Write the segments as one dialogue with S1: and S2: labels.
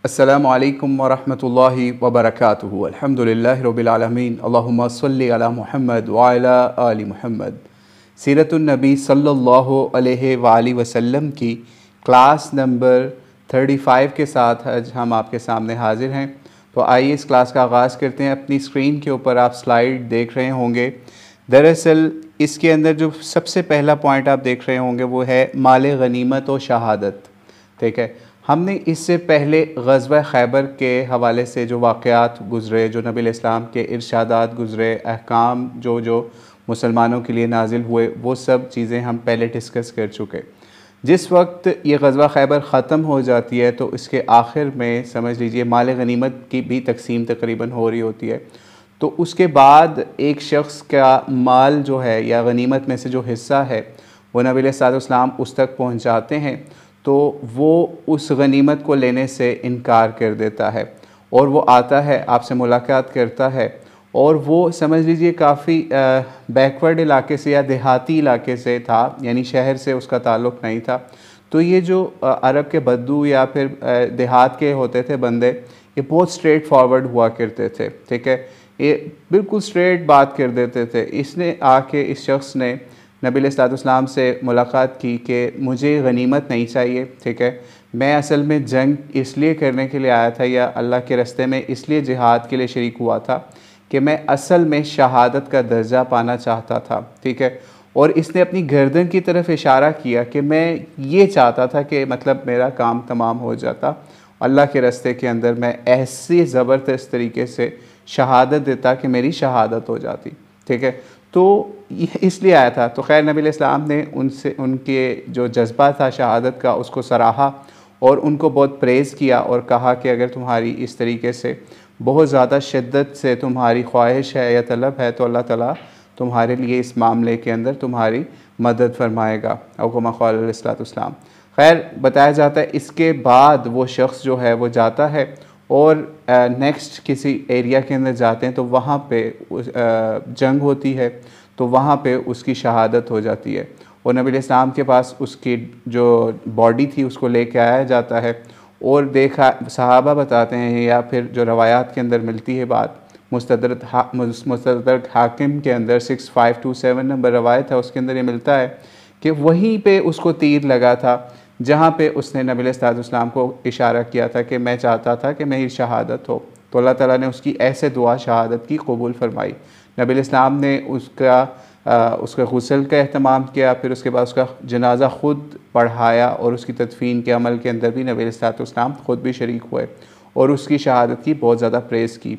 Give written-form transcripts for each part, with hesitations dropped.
S1: अस्सलामु अलैकुम वरहमतुल्लाहि वबरकातुहू। अल्हम्दुलिल्लाहि रब्बिल आलमीन। अल्लाहुम्मा सल्लि अला मुहम्मद व अला आलि मुहम्मद। सीरतुन नबी सल्लल्लाहु अलैहि वालैहि वसल्लम की क्लास नंबर 35 के साथ आज हम आपके सामने हाजिर हैं। तो आइए इस क्लास का आगाज़ करते हैं। अपनी स्क्रीन के ऊपर आप स्लाइड देख रहे होंगे। दरअसल इसके अंदर जो सबसे पहला पॉइंट आप देख रहे होंगे वो है माल गनीमत और शहादत। ठीक है, हमने इससे पहले ग़ज़वा खैबर के हवाले से जो वाक़यात गुज़रे, जो नबी इस्लाम के इरशादात गुज़रे, अहकाम जो मुसलमानों के लिए नाजिल हुए, वो सब चीज़ें हम पहले डिस्कस कर चुके। जिस वक्त ये ग़ज़वा खैबर ख़त्म हो जाती है तो इसके आखिर में समझ लीजिए माल गनीमत की भी तकसीम तकरीबन हो रही होती है। तो उसके बाद एक शख्स का माल जो है या गनीमत में से जो हिस्सा है वो नबी अलैहिस्सलाम उस तक पहुँचाते हैं, तो वो उस गनीमत को लेने से इनकार कर देता है और वो आता है, आपसे मुलाकात करता है और वो समझ लीजिए काफ़ी बैकवर्ड इलाके से या देहाती इलाके से था, यानी शहर से उसका ताल्लुक़ नहीं था। तो ये जो अरब के बद्दू या फिर देहात के होते थे बंदे, ये बहुत स्ट्रेट फॉरवर्ड हुआ करते थे। ठीक है, ये बिल्कुल स्ट्रेट बात कर देते थे। इसने आके इस शख्स ने नबी अलैहिस्सलाम से मुलाकात की कि मुझे गनीमत नहीं चाहिए। ठीक है, मैं असल में जंग इसलिए करने के लिए आया था या अल्लाह के रास्ते में इसलिए जिहाद के लिए शरीक हुआ था कि मैं असल में शहादत का दर्जा पाना चाहता था। ठीक है, और इसने अपनी गर्दन की तरफ इशारा किया कि मैं ये चाहता था कि मतलब मेरा काम तमाम हो जाता, अल्लाह के रास्ते के अंदर मैं ऐसी ज़बरदस्त तरीके से शहादत देता कि मेरी शहादत हो जाती। ठीक है, तो इसलिए आया था। तो खैर नबी इस्लाम ने उनसे उनके जो जज्बा था शहादत का उसको सराहा और उनको बहुत प्रेज़ किया और कहा कि अगर तुम्हारी इस तरीके से बहुत ज़्यादा शिद्दत से तुम्हारी ख्वाहिश है या तलब है तो अल्लाह ताला तुम्हारे लिए इस मामले के अंदर तुम्हारी मदद फरमाएगा। औकमा क़ाल अलैहिस्सलाम। खैर बताया जाता है इसके बाद वो शख्स जो है वो जाता है और नेक्स्ट किसी एरिया के अंदर जाते हैं तो वहाँ पे जंग होती है, तो वहाँ पे उसकी शहादत हो जाती है और नबी इस्लाम के पास उसकी जो बॉडी थी उसको लेके आया जाता है और देखा सहाबा बताते हैं या फिर जो रवायात के अंदर मिलती है बात, मुस्तदरक हाकिम के अंदर 6527 नंबर रवायत है, उसके अंदर ये मिलता है कि वहीं पे उसको तीर लगा था जहाँ पे उसने नबी अलैहिस्सलाम को इशारा किया था कि मैं चाहता था कि मेरी शहादत हो। तो अल्लाह ताला ने उसकी ऐसे दुआ शहादत की कबूल फरमाई। नबी अलैहिस्सलाम ने उसका गुस्ल का अहतमाम किया, फिर उसके बाद उसका जनाजा ख़ुद पढ़ाया और उसकी तदफीन के अमल के अंदर भी नबी अलैहिस्सलाम ख़ुद भी शरीक हुए और उसकी शहादत की बहुत ज़्यादा प्रेज़ की।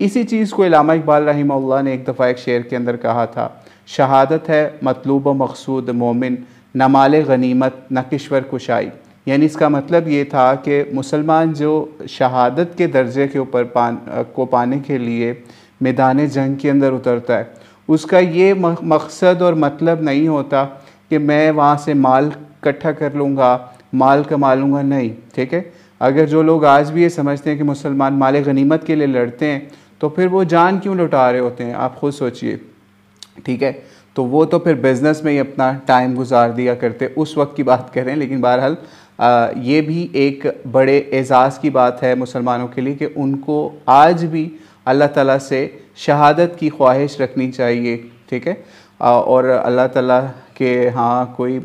S1: इसी चीज़ को इल्लामा इक़बाल रहमहुल्लाह ने एक दफ़ा एक शेर के अंदर कहा था, शहादत है मतलूब व मक़सूद मोमिन, न माल गनीमत न किश्वर कुशाई। यानी इसका मतलब ये था कि मुसलमान जो शहादत के दर्जे के ऊपर पाने के लिए मैदान जंग के अंदर उतरता है, उसका ये मकसद और मतलब नहीं होता कि मैं वहाँ से माल इकट्ठा कर लूँगा, माल कमा लूँगा, नहीं। ठीक है, अगर जो लोग आज भी ये समझते हैं कि मुसलमान माल गनीमत के लिए लड़ते हैं तो फिर वो जान क्यों लुटा रहे होते हैं, आप ख़ुद सोचिए। ठीक है, तो वो तो फिर बिज़नेस में ही अपना टाइम गुजार दिया करते, उस वक्त की बात कर रहे हैं। लेकिन बहरहाल ये भी एक बड़े एज़ाज़ की बात है मुसलमानों के लिए कि उनको आज भी अल्लाह ताला से शहादत की ख्वाहिश रखनी चाहिए। ठीक है, और अल्लाह ताला के हाँ कोई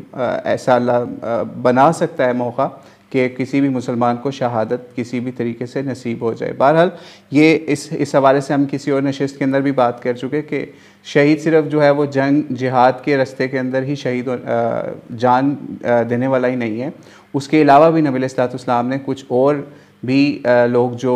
S1: ऐसा अल्लाह बना सकता है मौका कि किसी भी मुसलमान को शहादत किसी भी तरीके से नसीब हो जाए। बहरहाल ये इस हवाले से हम किसी और नशिस्त के अंदर भी बात कर चुके कि शहीद सिर्फ जो है वो जंग जिहाद के रास्ते के अंदर ही शहीद जान देने वाला ही नहीं है, उसके अलावा भी नबी अलैहिस्सलाम ने कुछ और भी लोग जो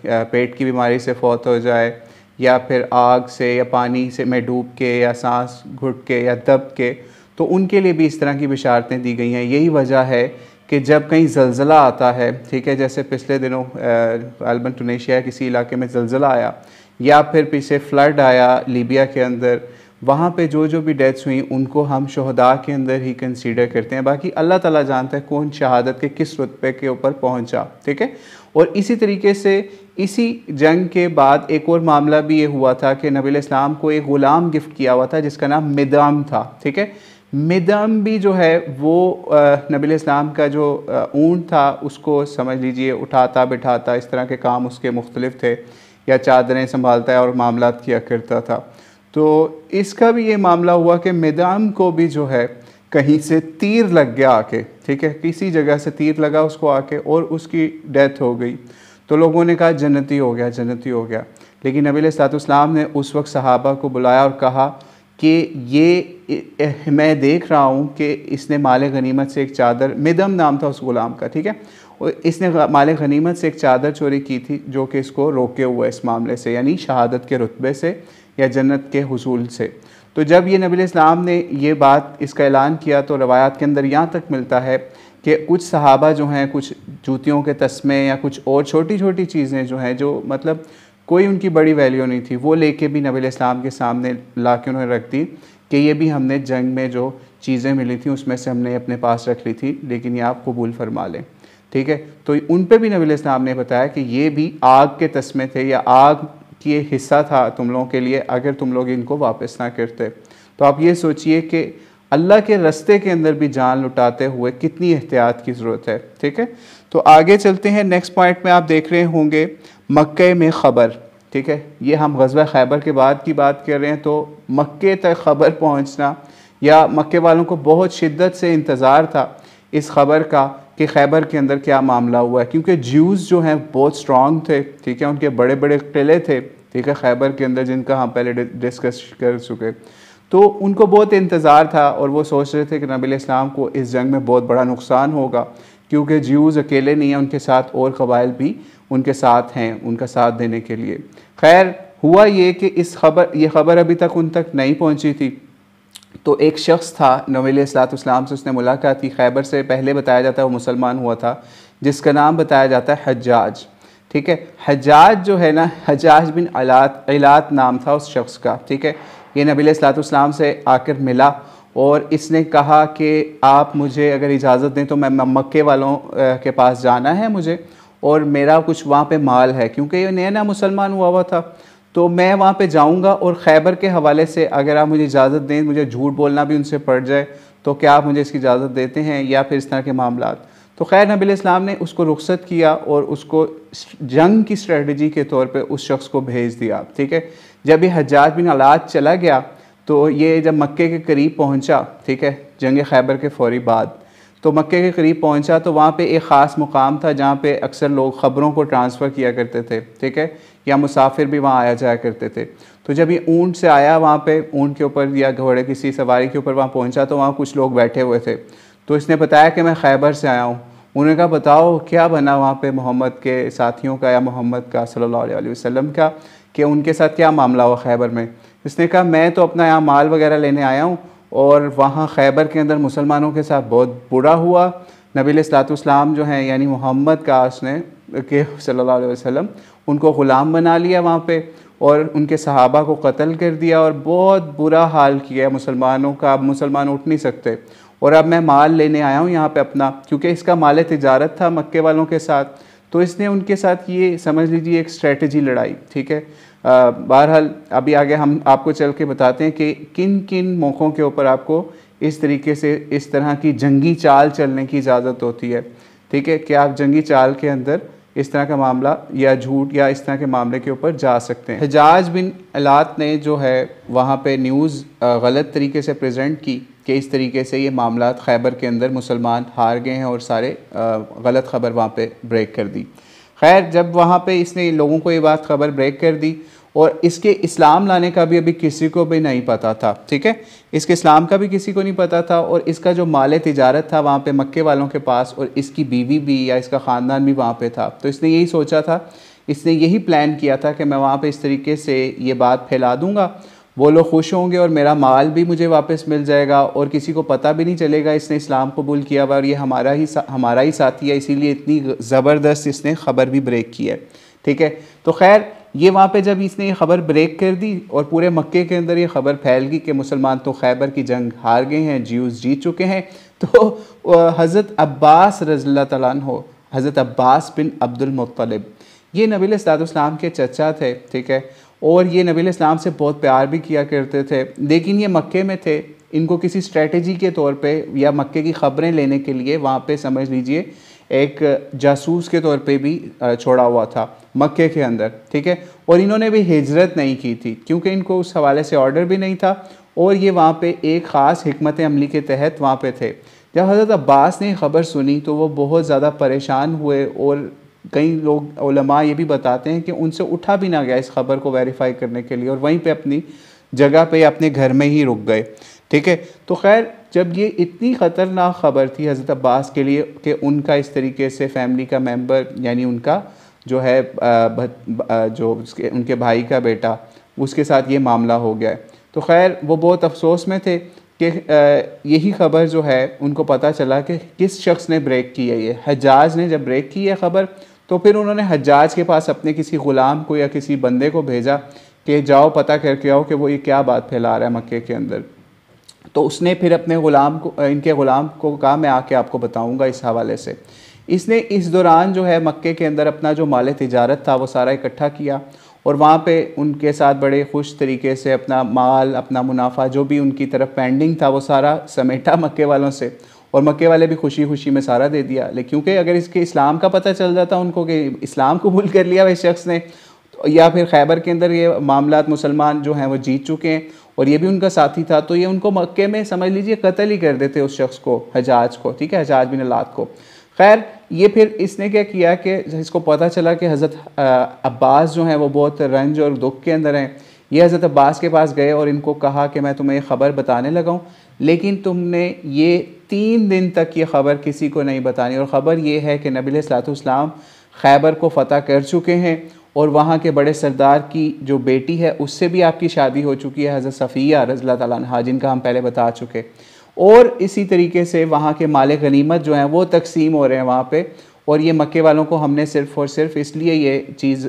S1: पेट की बीमारी से फौत हो जाए या फिर आग से या पानी से में डूब के या सांस घुट के या दब के, तो उनके लिए भी इस तरह की बिशारतें दी गई हैं। यही वजह है कि जब कहीं ज़लज़ला आता है, ठीक है, जैसे पिछले दिनों गालिबन टूनीशिया किसी इलाके में ज़लज़ला आया या फिर पीछे फ्लड आया लीबिया के अंदर, वहाँ पे जो भी डेथ्स हुई उनको हम शहदा के अंदर ही कंसीडर करते हैं। बाकी अल्लाह ताला जानता है कौन शहादत के किस रुतबे के ऊपर पहुँचा। ठीक है, और इसी तरीके से इसी जंग के बाद एक और मामला भी ये हुआ था कि नबी इस्लाम को एक ग़ुलाम गिफ्ट किया हुआ था जिसका नाम मिदाम था। ठीक है, मिदम भी जो है वो नबी इस्लाम का जो ऊँट था उसको समझ लीजिए उठाता बिठाता, इस तरह के काम उसके मुख्तलिफ थे, या चादरें संभालता है और मामलात किया करता था। तो इसका भी ये मामला हुआ कि मिदम को भी जो है कहीं से तीर लग गया आके, ठीक है, किसी जगह से तीर लगा उसको आके और उसकी डेथ हो गई। तो लोगों ने कहा जन्नती हो गया, जन्नती हो गया। लेकिन नबी अलैहिस्सलाम ने उस वक्त सहाबा को बुलाया और कहा कि ये मैं देख रहा हूँ कि इसने माल गनीमत से एक चादर, मिदम नाम था उस ग़ुलाम का, ठीक है, और इसने माल गनीमत से एक चादर चोरी की थी जो कि इसको रोके हुआ है इस मामले से, यानी शहादत के रुतबे से या जन्नत के हुसूल से। तो जब ये नबी इस्लाम ने ये बात, इसका ऐलान किया, तो रवायात के अंदर यहाँ तक मिलता है कि कुछ सहाबा जो हैं, कुछ जूतियों के तस्मे या कुछ और छोटी छोटी चीज़ें जो हैं, जो मतलब कोई उनकी बड़ी वैल्यू नहीं थी, वो लेके भी नबी इस्लाम के सामने ला के उन्होंने रख दी कि ये भी हमने जंग में जो चीज़ें मिली थी उसमें से हमने अपने पास रख ली थी, लेकिन ये आप कबूल फरमा लें, ठीक है। तो उन पे भी नबी इस्लाम ने बताया कि ये भी आग के तस्मे थे या आग की हिस्सा था तुम लोगों के लिए, अगर तुम लोग इनको वापस ना करते। तो आप ये सोचिए कि अल्लाह के रास्ते के अंदर भी जान लुटाते हुए कितनी एहतियात की ज़रूरत है, ठीक है। तो आगे चलते हैं। नेक्स्ट पॉइंट में आप देख रहे होंगे मक्के में ख़बर, ठीक है, ये हम ग़ज़वा खैबर के बाद की बात कर रहे हैं। तो मक्के तक ख़बर पहुँचना, या मक्के वालों को बहुत शिद्दत से इंतज़ार था इस ख़बर का कि खैबर के अंदर क्या मामला हुआ है, क्योंकि ज्यूज़ जो हैं बहुत स्ट्रॉन्ग थे, ठीक है, उनके बड़े बड़े किले थे, ठीक है, खैबर के अंदर, जिनका हम पहले डिस्कस कर चुके। तो उनको बहुत इंतज़ार था और वो सोच रहे थे कि नबी इस्लाम को इस जंग में बहुत बड़ा नुकसान होगा, क्योंकि ज्यूज़ अकेले नहीं हैं, उनके साथ और कबाइल भी उनके साथ हैं उनका साथ देने के लिए। खैर हुआ ये कि ये ख़बर अभी तक उन तक नहीं पहुँची थी। तो एक शख्स था, नबी अलैहिस्सलाम से उसने मुलाकात की, खैबर से पहले बताया जाता है वो मुसलमान हुआ था, जिसका नाम बताया जाता है हज्जाज, ठीक है। हज्जाज जो है ना, हज्जाज बिन इलात नाम था उस शख्स का, ठीक है। ये नबी अलैहिस्सलाम से आकर मिला और इसने कहा कि आप मुझे अगर इजाज़त दें तो मैं मक्के वालों के पास जाना है मुझे, और मेरा कुछ वहाँ पे माल है, क्योंकि ये नया नया मुसलमान हुआ था, तो मैं वहाँ पे जाऊँगा और खैबर के हवाले से अगर आप मुझे इजाज़त दें, मुझे झूठ बोलना भी उनसे पड़ जाए, तो क्या आप मुझे इसकी इजाज़त देते हैं, या फिर इस तरह के मामलात। तो खैर नबी इस्लाम ने उसको रुखसत किया और उसको जंग की स्ट्रेटजी के तौर पे उस शख्स को भेज दिया, ठीक है। जब ये हज्जाज बिन इलात चला गया तो ये जब मक्के के करीब पहुँचा, ठीक है, जंग खैबर के फ़ौरी बाद, तो मक्के के करीब पहुँचा तो वहाँ पे एक ख़ास मुकाम था जहाँ पे अक्सर लोग ख़बरों को ट्रांसफ़र किया करते थे, ठीक है, या मुसाफिर भी वहाँ आया जाया करते थे। तो जब ये ऊँट से आया वहाँ पे, ऊँट के ऊपर या घोड़े किसी सवारी के ऊपर वहाँ पहुँचा, तो वहाँ कुछ लोग बैठे हुए थे। तो इसने बताया कि मैं खैबर से आया हूँ। उन्होंने कहा बताओ क्या बना वहाँ पे मोहम्मद के साथियों का या मोहम्मद का सल्लल्लाहु अलैहि वसल्लम का, कि उनके साथ क्या मामला हुआ खैबर में। इसने कहा मैं तो अपना यहाँ माल वगैरह लेने आया हूँ और वहाँ खैबर के अंदर मुसलमानों के साथ बहुत बुरा हुआ। नबी अलैहिस्सलाम जो हैं यानी मोहम्मद का उसने के सल्लल्लाहु अलैहि वसल्लम उनको ग़ुलाम बना लिया वहाँ पे, और उनके सहाबा को कत्ल कर दिया और बहुत बुरा हाल किया मुसलमानों का। अब मुसलमान उठ नहीं सकते, और अब मैं माल लेने आया हूँ यहाँ पे अपना, क्योंकि इसका माल तिजारत था मक्के वालों के साथ। तो इसने उनके साथ ये समझ लीजिए एक स्ट्रेटजी लड़ाई, ठीक है। बहरहाल अभी आगे हम आपको चल के बताते हैं कि किन किन मौक़ों के ऊपर आपको इस तरीके से इस तरह की जंगी चाल चलने की इजाज़त होती है, ठीक है, कि आप जंगी चाल के अंदर इस तरह का मामला या झूठ या इस तरह के मामले के ऊपर जा सकते हैं। हज्जाज बिन इलात ने जो है वहाँ पे न्यूज़ गलत तरीके से प्रेजेंट की कि इस तरीके से ये मामला खैबर के अंदर मुसलमान हार गए हैं और सारे गलत ख़बर वहाँ पे ब्रेक कर दी। खैर जब वहाँ पे इसने लोगों को ये बात खबर ब्रेक कर दी, और इसके इस्लाम लाने का भी अभी किसी को भी नहीं पता था, ठीक है, इसके इस्लाम का भी किसी को नहीं पता था, और इसका जो माल तिजारत था वहाँ पे मक्के वालों के पास, और इसकी बीवी भी या इसका ख़ानदान भी वहाँ पे था। तो इसने यही सोचा था, इसने यही प्लान किया था कि मैं वहाँ पे इस तरीके से ये बात फैला दूँगा, वो लोग खुश होंगे और मेरा माल भी मुझे वापस मिल जाएगा और किसी को पता भी नहीं चलेगा इसने इस्लाम कबूल किया हुआ और ये हमारा ही साथी है, इसीलिए इतनी ज़बरदस्त इसने ख़बर भी ब्रेक की है, ठीक है। तो खैर ये वहाँ पे जब इसने ये ख़बर ब्रेक कर दी और पूरे मक्के के अंदर ये ख़बर फैल गई कि मुसलमान तो खैबर की जंग हार गए हैं, ज्यूज़ जीत चुके हैं, तो हज़रत अब्बास रज़ियल्लाहु तआला अन्हु, हज़रत अब्बास बिन अब्दुल मुत्तलिब, ये नबी अलैहिस्सलाम के चचा थे, ठीक है, और ये नबी अलैहिस्सलाम से बहुत प्यार भी किया करते थे, लेकिन ये मक्के में थे, इनको किसी स्ट्रेटजी के तौर पे या मक्के की ख़बरें लेने के लिए वहाँ पे समझ लीजिए एक जासूस के तौर पे भी छोड़ा हुआ था मक्के के अंदर, ठीक है। और इन्होंने भी हिजरत नहीं की थी क्योंकि इनको उस हवाले से ऑर्डर भी नहीं था और ये वहाँ पे एक ख़ास हिकमत अमली के तहत वहाँ पे थे। जब हज़रत अब्बास ने ख़बर सुनी तो वो बहुत ज़्यादा परेशान हुए और कई लोग उलमा ये भी बताते हैं कि उनसे उठा भी ना गया इस खबर को वेरीफाई करने के लिए और वहीं पे अपनी जगह पे अपने घर में ही रुक गए, ठीक है। तो खैर जब ये इतनी ख़तरनाक ख़बर थी हज़रत अब्बास के लिए कि उनका इस तरीके से फैमिली का मेंबर यानी उनका जो है जो उनके भाई का बेटा उसके साथ ये मामला हो गया है, तो खैर वो बहुत अफसोस में थे कि यही ख़बर जो है उनको पता चला कि किस शख्स ने ब्रेक की है। ये हज्जाज ने जब ब्रेक की है ख़बर तो फिर उन्होंने हज्जाज के पास अपने किसी ग़ुलाम को या किसी बंदे को भेजा कि जाओ पता करके आओ कि वो ये क्या बात फैला रहा है मक्के के अंदर। तो उसने फिर अपने ग़ुलाम को इनके ग़ुलाम को कहा मैं आके आपको बताऊँगा इस हवाले से। इसने इस दौरान जो है मक्के के अंदर अपना जो माल तिजारत था वो सारा इकट्ठा किया और वहाँ पे उनके साथ बड़े खुश तरीके से अपना माल अपना मुनाफा जो भी उनकी तरफ पेंडिंग था वो सारा समेटा मक्के वालों से और मक्के वाले भी खुशी खुशी में सारा दे दिया। लेकिन क्योंकि अगर इसके इस्लाम का पता चल जाता उनको कि इस्लाम कबूल कर लिया इस शख्स ने या फिर खैबर के अंदर ये मामलात मुसलमान जो हैं वो जीत चुके हैं और ये भी उनका साथी था तो ये उनको मक्के में समझ लीजिए कत्ल ही कर देते उस शख्स को, हजाज को, ठीक है, हजाज बिन लात को। खैर ये फिर इसने क्या किया कि इसको पता चला कि हज़रत अब्बास जो हैं वो बहुत रंज और दुख के अंदर हैं। ये हज़रत अब्बास के पास गए और इनको कहा कि मैं तुम्हें ये ख़बर बताने लगा हूँ लेकिन तुमने ये 3 दिन तक ये ख़बर किसी को नहीं बतानी और ख़बर ये है कि नबी अलैहिस्सलाम खैबर को फ़तह कर चुके हैं और वहाँ के बड़े सरदार की जो बेटी है उससे भी आपकी शादी हो चुकी है, हज़रत सफ़िया रज़ियल्लाहु ताला अन्हा, जिनका हम पहले बता चुके। और इसी तरीके से वहाँ के माले गनीमत जो हैं वो तकसीम हो रहे हैं वहाँ पे और ये मक्के वालों को हमने सिर्फ़ और सिर्फ इसलिए ये चीज़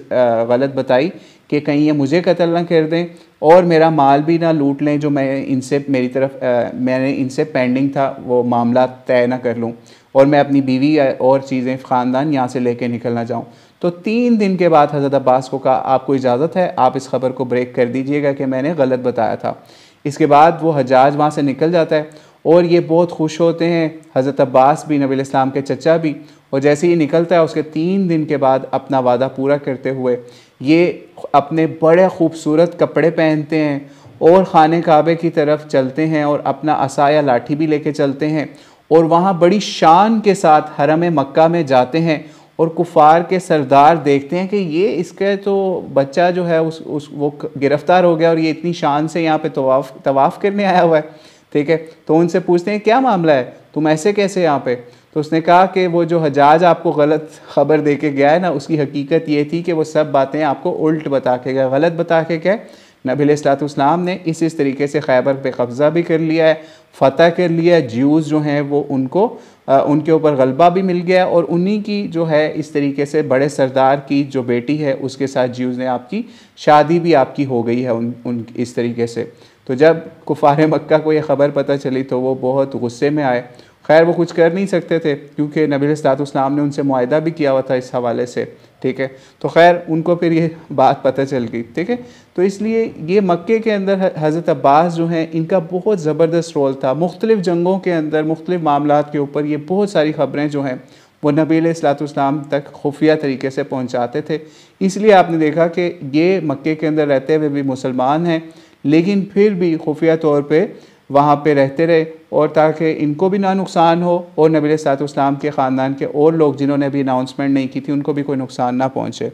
S1: गलत बताई कि कहीं ये मुझे कत्ल ना कर दें और मेरा माल भी ना लूट लें जो मैं इनसे मैंने इनसे पेंडिंग था वो मामला तय ना कर लूँ और मैं अपनी बीवी और चीज़ें ख़ानदान यहाँ से लेके निकल ना जाऊँ। तो 3 दिन के बाद हज़रत अब्बास को कहा आपको इजाज़त है, आप इस खबर को ब्रेक कर दीजिएगा कि मैंने गलत बताया था। इसके बाद वो हज्जाज वहाँ से निकल जाता है और ये बहुत खुश होते हैं, हज़रत अब्बास भी, नबी इस्लाम के चचा भी। और जैसे ही निकलता है उसके 3 दिन के बाद अपना वादा पूरा करते हुए ये अपने बड़े ख़ूबसूरत कपड़े पहनते हैं और खाने काबे की तरफ चलते हैं और अपना असा या लाठी भी लेके चलते हैं और वहाँ बड़ी शान के साथ हरम मक्का में जाते हैं और कुफ़ार के सरदार देखते हैं कि ये इसका तो बच्चा जो है वो गिरफ़्तार हो गया और ये इतनी शान से यहाँ पे तवाफ़ करने आया हुआ है, ठीक है। तो उनसे पूछते हैं क्या मामला है, तुम ऐसे कैसे यहाँ पे। तो उसने कहा कि वो जो हज्जाज आपको गलत ख़बर दे के गया है ना उसकी हकीकत ये थी कि वो सब बातें आपको उल्ट बता के गया, गलत बता के गया। नबी अलैहिस्सलाम ने इस तरीके से खैबर पे कब्ज़ा भी कर लिया है, फ़तह कर लिया है, ज्यूज़ जो हैं वो उनको उनके ऊपर गलबा भी मिल गया और उन्हीं की जो है इस तरीके से बड़े सरदार की जो बेटी है उसके साथ ज्यूज़ ने आपकी शादी भी आपकी हो गई है उन इस तरीके से। तो जब कुफ़ार मक्का को ये ख़बर पता चली तो वो बहुत गुस्से में आए। खैर वो कुछ कर नहीं सकते थे क्योंकि नबी अलैहिस्सलाम ने उनसे मुआहदा भी किया हुआ था इस हवाले से, ठीक है। तो खैर उनको फिर ये बात पता चल गई, ठीक है। तो इसलिए ये मक्के के अंदर हज़रत अब्बास जो हैं इनका बहुत ज़बरदस्त रोल था। मुख्तलिफ़ जंगों के अंदर मुख्तलिफ़ मामलात के ऊपर ये बहुत सारी ख़बरें जो हैं वो नबी अलैहिस्सलाम तक खुफिया तरीके से पहुँचाते थे। इसलिए आपने देखा कि ये मक्के के अंदर रहते हुए भी मुसलमान हैं लेकिन फिर भी खुफिया तौर पर वहाँ पे रहते रहे और ताकि इनको भी ना नुकसान हो और नबी अलैहिस्सलाम के ख़ानदान के और लोग जिन्होंने भी अनाउंसमेंट नहीं की थी उनको भी कोई नुकसान ना पहुँचे,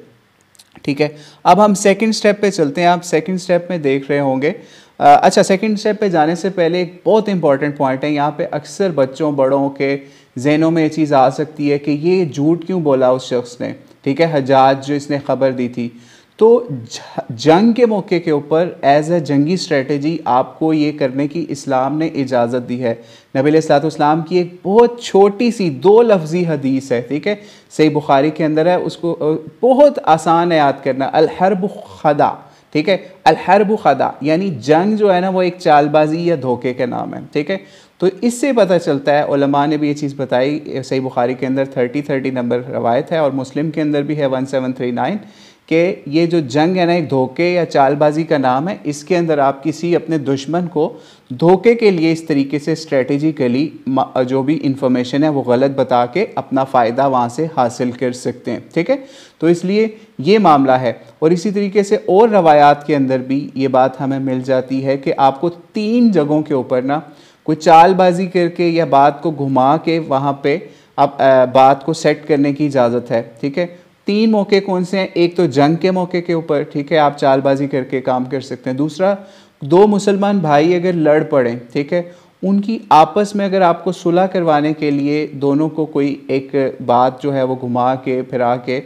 S1: ठीक है। अब हम सेकंड स्टेप पे चलते हैं। आप सेकंड स्टेप में देख रहे होंगे। अच्छा, सेकंड स्टेप पे जाने से पहले एक बहुत इंपॉर्टेंट पॉइंट है। यहाँ पे अक्सर बच्चों बड़ों के जहनों में ये चीज़ आ सकती है कि ये झूठ क्यों बोला उस शख्स ने, ठीक है, हज्जाज जो इसने ख़बर दी थी। तो जंग के मौके के ऊपर एज ए जंगी स्ट्रेटजी आपको ये करने की इस्लाम ने इजाज़त दी है। नबी अलैहिस्सलाम की एक बहुत छोटी सी 2 लफ्ज़ी हदीस है, ठीक है, सही बुखारी के अंदर है, उसको बहुत आसान है याद करना, अल-हर्ब खदा, ठीक है। अल-हर्ब खदा यानी जंग जो है ना वो एक चालबाजी या धोखे के नाम है, ठीक है। तो इससे पता चलता है, उलमा ने भी ये चीज़ बताई, सही बुखारी के अंदर 30 नंबर रवायत है और मुस्लिम के अंदर भी है 1739 कि ये जो जंग है ना, एक धोखे या चालबाजी का नाम है। इसके अंदर आप किसी अपने दुश्मन को धोखे के लिए इस तरीके से स्ट्रेटेजिकली जो भी इंफॉर्मेशन है वो गलत बता के अपना फ़ायदा वहाँ से हासिल कर सकते हैं, ठीक है। तो इसलिए ये मामला है। और इसी तरीके से और रवायात के अंदर भी ये बात हमें मिल जाती है कि आपको 3 जगहों के ऊपर ना कोई चालबाजी करके या बात को घुमा के वहाँ पे आप बात को सेट करने की इजाज़त है, ठीक है। 3 मौके कौन से हैं? एक तो जंग के मौके के ऊपर, ठीक है, आप चालबाजी करके काम कर सकते हैं। दूसरा, 2 मुसलमान भाई अगर लड़ पड़ें, ठीक है, उनकी आपस में अगर आपको सुलह करवाने के लिए दोनों को कोई एक बात जो है वो घुमा के फिरा के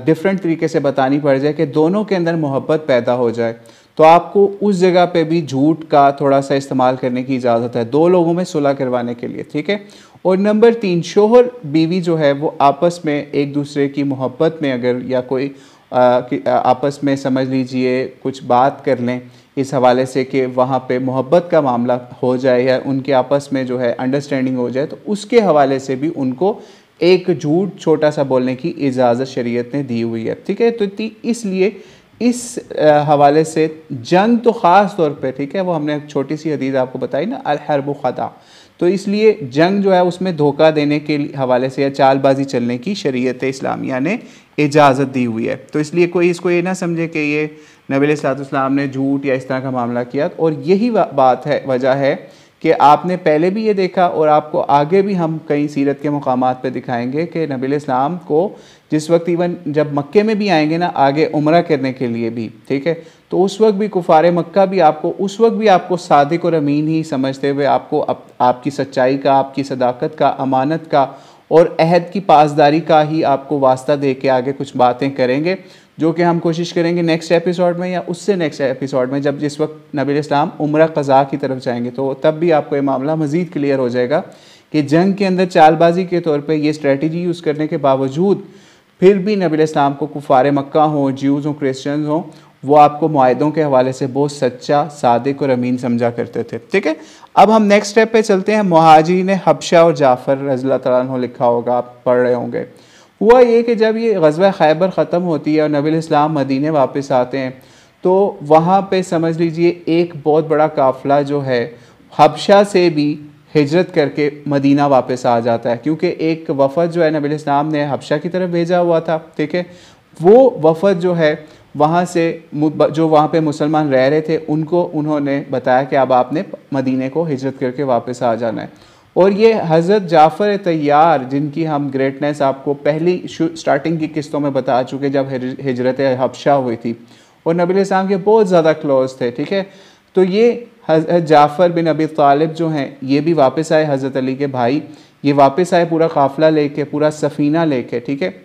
S1: डिफरेंट तरीके से बतानी पड़ जाए कि दोनों के अंदर मोहब्बत पैदा हो जाए, तो आपको उस जगह पे भी झूठ का थोड़ा सा इस्तेमाल करने की इजाज़त है 2 लोगों में सुलह करवाने के लिए, ठीक है। और नंबर 3, शोहर बीवी जो है वो आपस में एक दूसरे की मोहब्बत में अगर या कोई आपस में समझ लीजिए कुछ बात कर लें इस हवाले से कि वहाँ पे मोहब्बत का मामला हो जाए या उनके आपस में जो है अंडरस्टैंडिंग हो जाए, तो उसके हवाले से भी उनको एक झूठ छोटा सा बोलने की इजाज़त शरीयत ने दी हुई है, ठीक है। तो इसलिए इस हवाले से जंग तो ख़ास तौर पे, ठीक है, वो हमने एक छोटी सी हदीस आपको बताई ना, अल हर्ब ख़ता, तो इसलिए जंग जो है उसमें धोखा देने के हवाले से या चालबाजी चलने की शरीयत इस्लामिया ने इजाज़त दी हुई है। तो इसलिए कोई इसको ये ना समझे कि ये नबी अलैहिस्सलाम ने झूठ या इस तरह का मामला किया। और यही बात है, वजह है कि आपने पहले भी ये देखा और आपको आगे भी हम कई सीरत के मकामात पे दिखाएंगे कि नबी अलैहिस्सलाम को जिस वक्त इवन जब मक्के में भी आएंगे ना आगे उम्रा करने के लिए भी, ठीक है, तो उस वक्त भी कुफारे मक्का भी आपको उस वक्त भी आपको सादिक और अमीन ही समझते हुए आपको आपकी सच्चाई का, आपकी सदाकत का, अमानत का और अहद की पासदारी का ही आपको वास्ता दे के आगे कुछ बातें करेंगे, जो कि हम कोशिश करेंगे नेक्स्ट एपिसोड में या उससे नेक्स्ट एपिसोड में, जब जिस वक्त नबी इस्लाम उम्रा क़ज़ा की तरफ जाएंगे, तो तब भी आपको ये मामला मज़ीद क्लियर हो जाएगा कि जंग के अंदर चालबाजी के तौर पे ये स्ट्रेटजी यूज़ करने के बावजूद फिर भी नबी इस्लाम को कुफारे मक्का हों, ज्यूज़ हों, क्रिश्चियंस हों, वो आपको मुआहिदों के हवाले से बहुत सच्चा, सादिक और अमीन समझा करते थे, ठीक है। अब हम नेक्स्ट स्टेप पे चलते हैं। मुहाजिरीन हबशा और जाफ़र रज़ियल्लाहु तआला अन्हु लिखा होगा, आप पढ़ रहे होंगे। हुआ ये कि जब ये ग़ज़वा खैबर ख़त्म होती है और नबी इस्लाम मदीने वापस आते हैं, तो वहाँ पे समझ लीजिए एक बहुत बड़ा काफ़िला जो है हबशा से भी हिजरत करके मदीना वापस आ जाता है, क्योंकि एक वफ़द जो है नबी इस्लाम ने हबशा की तरफ भेजा हुआ था, ठीक है। वो वफ़द जो है वहाँ से जो वहाँ पे मुसलमान रह रहे थे उनको उन्होंने बताया कि अब आपने मदीने को हिजरत करके वापस आ जाना है। और ये हज़रत जाफ़र तैयार, जिनकी हम ग्रेटनेस आपको पहली स्टार्टिंग की किस्तों में बता चुके जब हिजरत हबशा हुई थी, और नबी इस्लाम के बहुत ज़्यादा क्लोज थे, ठीक है। तो ये हज़रत जाफ़र बिन अबी तालिब जो हैं ये भी वापस आए, हज़रत अली के भाई, ये वापस आए पूरा काफ़िला लेके, पूरा सफ़ीना लेके, ठीक है।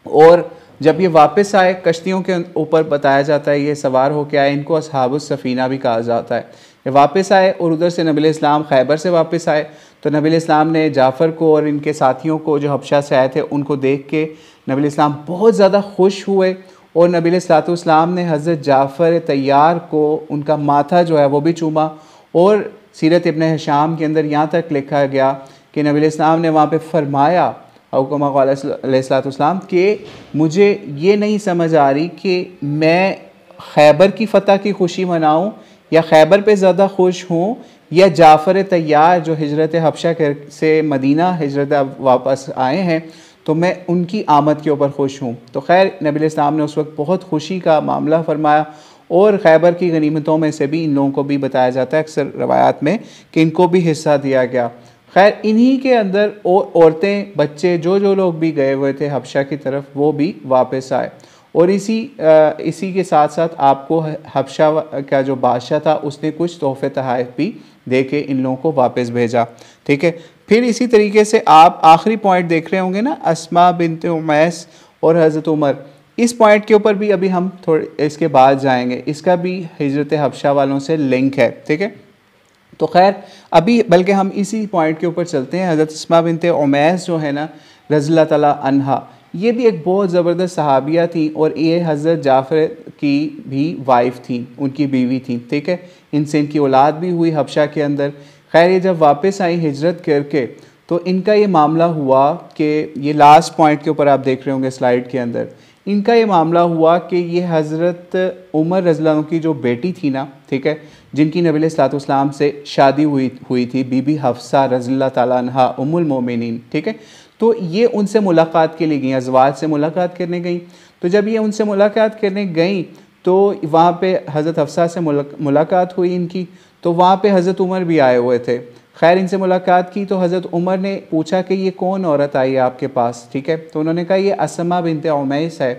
S1: और जब ये वापस आए कश्तियों के ऊपर बताया जाता है ये सवार होके आए, इनको अस्हाबुस सफ़ीना भी कहा जाता है। ये वापस आए और उधर से नबी इस्लाम खैबर से वापस आए, तो नबी इस्लाम ने जाफ़र को और इनके साथियों को जो हबशा से आए थे उनको देख के नबी इस्लाम बहुत ज़्यादा खुश हुए, और नबी इस्लाम ने हज़रत जाफ़र तैयार को उनका माथा जो है वो भी चूमा। और सीरत इब्न हिशाम के अंदर यहाँ तक लिखा गया कि नबी इस्लाम ने वहाँ पे फरमाया हुक्म अलैहिस्सलाम कि मुझे ये नहीं समझ आ रही कि मैं खैबर की फ़तह की खुशी मनाऊँ या खैबर पे ज़्यादा खुश हूँ या जाफ़र तैयार जो हिजरत हबशा से मदीना हिजरत वापस आए हैं तो मैं उनकी आमद के ऊपर खुश हूँ। तो खैर नबी इस्लाम ने उस वक्त बहुत खुशी का मामला फरमाया, और खैबर की गनीमतों में से भी इन लोगों को भी बताया जाता है अक्सर रवायात में कि इनको भी हिस्सा दिया गया। खैर इन्हीं के अंदर औरतें, बच्चे, जो लोग भी गए हुए थे हबशा की तरफ वो भी वापस आए, और इसी के साथ साथ आपको हबशा का जो बादशाह था उसने कुछ तोहफे तोहफ़े भी दे के इन लोगों को वापस भेजा, ठीक है। फिर इसी तरीके से आप आखिरी पॉइंट देख रहे होंगे ना, अस्मा बिनत उमैस और हज़रत उमर, इस पॉइंट के ऊपर भी अभी हम थोड़े इसके बाद जाएंगे, इसका भी हिजरत हबशा वालों से लिंक है, ठीक है। तो खैर अभी बल्कि हम इसी पॉइंट के ऊपर चलते हैं। हज़रत अस्मा बिनत उमैस जो है ना रज़ियल्लाहु तआला अन्हा, ये भी एक बहुत ज़बरदस्त सहाबिया थी, और ये हज़रत जाफ़र की भी वाइफ थी, उनकी बीवी थी, ठीक है। इनसे इनकी औलाद भी हुई हबशा के अंदर। खैर ये जब वापस आई हिजरत करके तो इनका ये मामला हुआ कि ये लास्ट पॉइंट के ऊपर आप देख रहे होंगे स्लाइड के अंदर, इनका ये मामला हुआ कि ये हज़रत उमर रज़ियल्लाहु अन्हु की जो बेटी थी ना, ठीक है, जिनकी नबी अलैहिस्सलाम से शादी हुई थी, बीबी हफ्सा रज़ियल्लाहु ताला अन्हा उम्मुल मोमिनीन, ठीक है। तो ये उनसे मुलाकात के लिए गई, अज़वाज से मुलाकात करने गई। तो जब ये उनसे मुलाकात करने गई तो वहाँ पे हज़रत हफ्सा से मुलाकात हुई इनकी, तो वहाँ पे हज़रत उमर भी आए हुए थे। खैर इनसे मुलाकात की तो हज़रत उमर ने पूछा कि ये कौन औरत आई है आपके पास, ठीक है। तो उन्होंने कहा ये अस्मा बिनते उमैस है।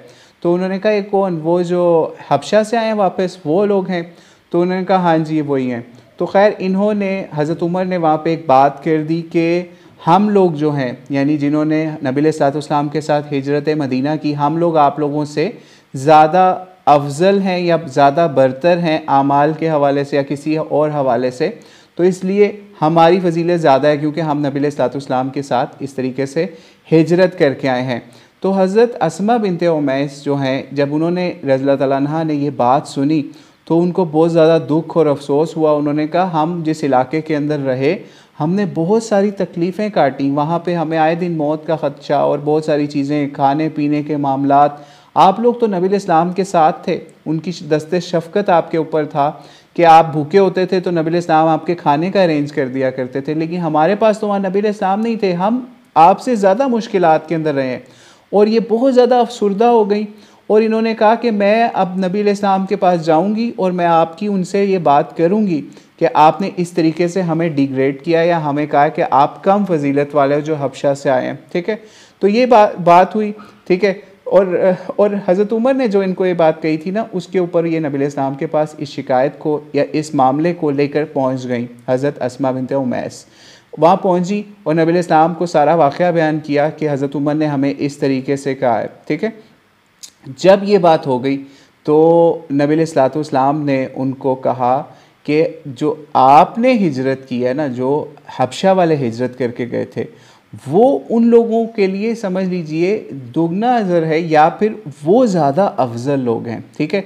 S1: तो उन्होंने कहा ये कौन, वो जो हबशा से आए हैं वापस, वो लोग हैं? तो उन्होंने कहा हाँ जी वही हैं। तो खैर इन्होंने, हज़रत उमर ने वहाँ पे एक बात कर दी कि हम लोग जो हैं, यानी जिन्होंने नबी अलैहिस्सलाम के साथ हिजरत मदीना की, हम लोग आप लोगों से ज़्यादा अफजल हैं या ज़्यादा बरतर हैं आमाल के हवाले से या किसी और हवाले से, तो इसलिए हमारी फजीलत ज़्यादा है क्योंकि हम नबी अलैहिस्सलाम के साथ इस तरीके से हिजरत करके आए हैं। तो हज़रत अस्मा बिनते उमैस जो हैं, जब उन्होंने रज़ियल्लाहु ताला अन्हा ने ये बात सुनी तो उनको बहुत ज़्यादा दुख और अफसोस हुआ। उन्होंने कहा हम जिस इलाके के अंदर रहे हमने बहुत सारी तकलीफ़ें काटी, वहाँ पे हमें आए दिन मौत का ख़दशा और बहुत सारी चीज़ें, खाने पीने के मामलात। आप लोग तो नबी अलैहिस्सलाम के साथ थे, उनकी दस्ते शफ़क़त आपके ऊपर था कि आप भूखे होते थे तो नबी अलैहिस्सलाम आपके खाने का अरेंज कर दिया करते थे, लेकिन हमारे पास तो वहाँ नबी अलैहिस्सलाम नहीं थे, हम आपसे ज़्यादा मुश्किलात के अंदर रहे। और ये बहुत ज़्यादा अफसुर्दा हो गई और इन्होंने कहा कि मैं अब नबी अलैहिस्सलाम के पास जाऊँगी और मैं आपकी उनसे ये बात करूँगी कि आपने इस तरीके से हमें डिग्रेड किया या हमें कहा कि आप कम फजीलत वाले हो जो हबशा से आए हैं, ठीक है। तो ये बात हुई, ठीक है। और हज़रत उमर ने जो इनको ये बात कही थी ना, उसके ऊपर ये नबी अलैहिस्सलाम के पास इस शिकायत को या इस मामले को लेकर पहुँच गई। हज़रत अस्मा बिनते उमैस वहाँ पहुँची और नबी अलैहिस्सलाम को सारा वाक़या बयान किया कि हज़रत उमर ने हमें इस तरीके से कहा है, ठीक है। जब ये बात हो गई तो नबी अलैहिस्सलाम ने उनको कहा कि जो आपने हिजरत की है ना, जो हबशा वाले हिजरत करके गए थे, वो उन लोगों के लिए समझ लीजिए दुगना अजर है या फिर वो ज़्यादा अफजल लोग हैं, ठीक है।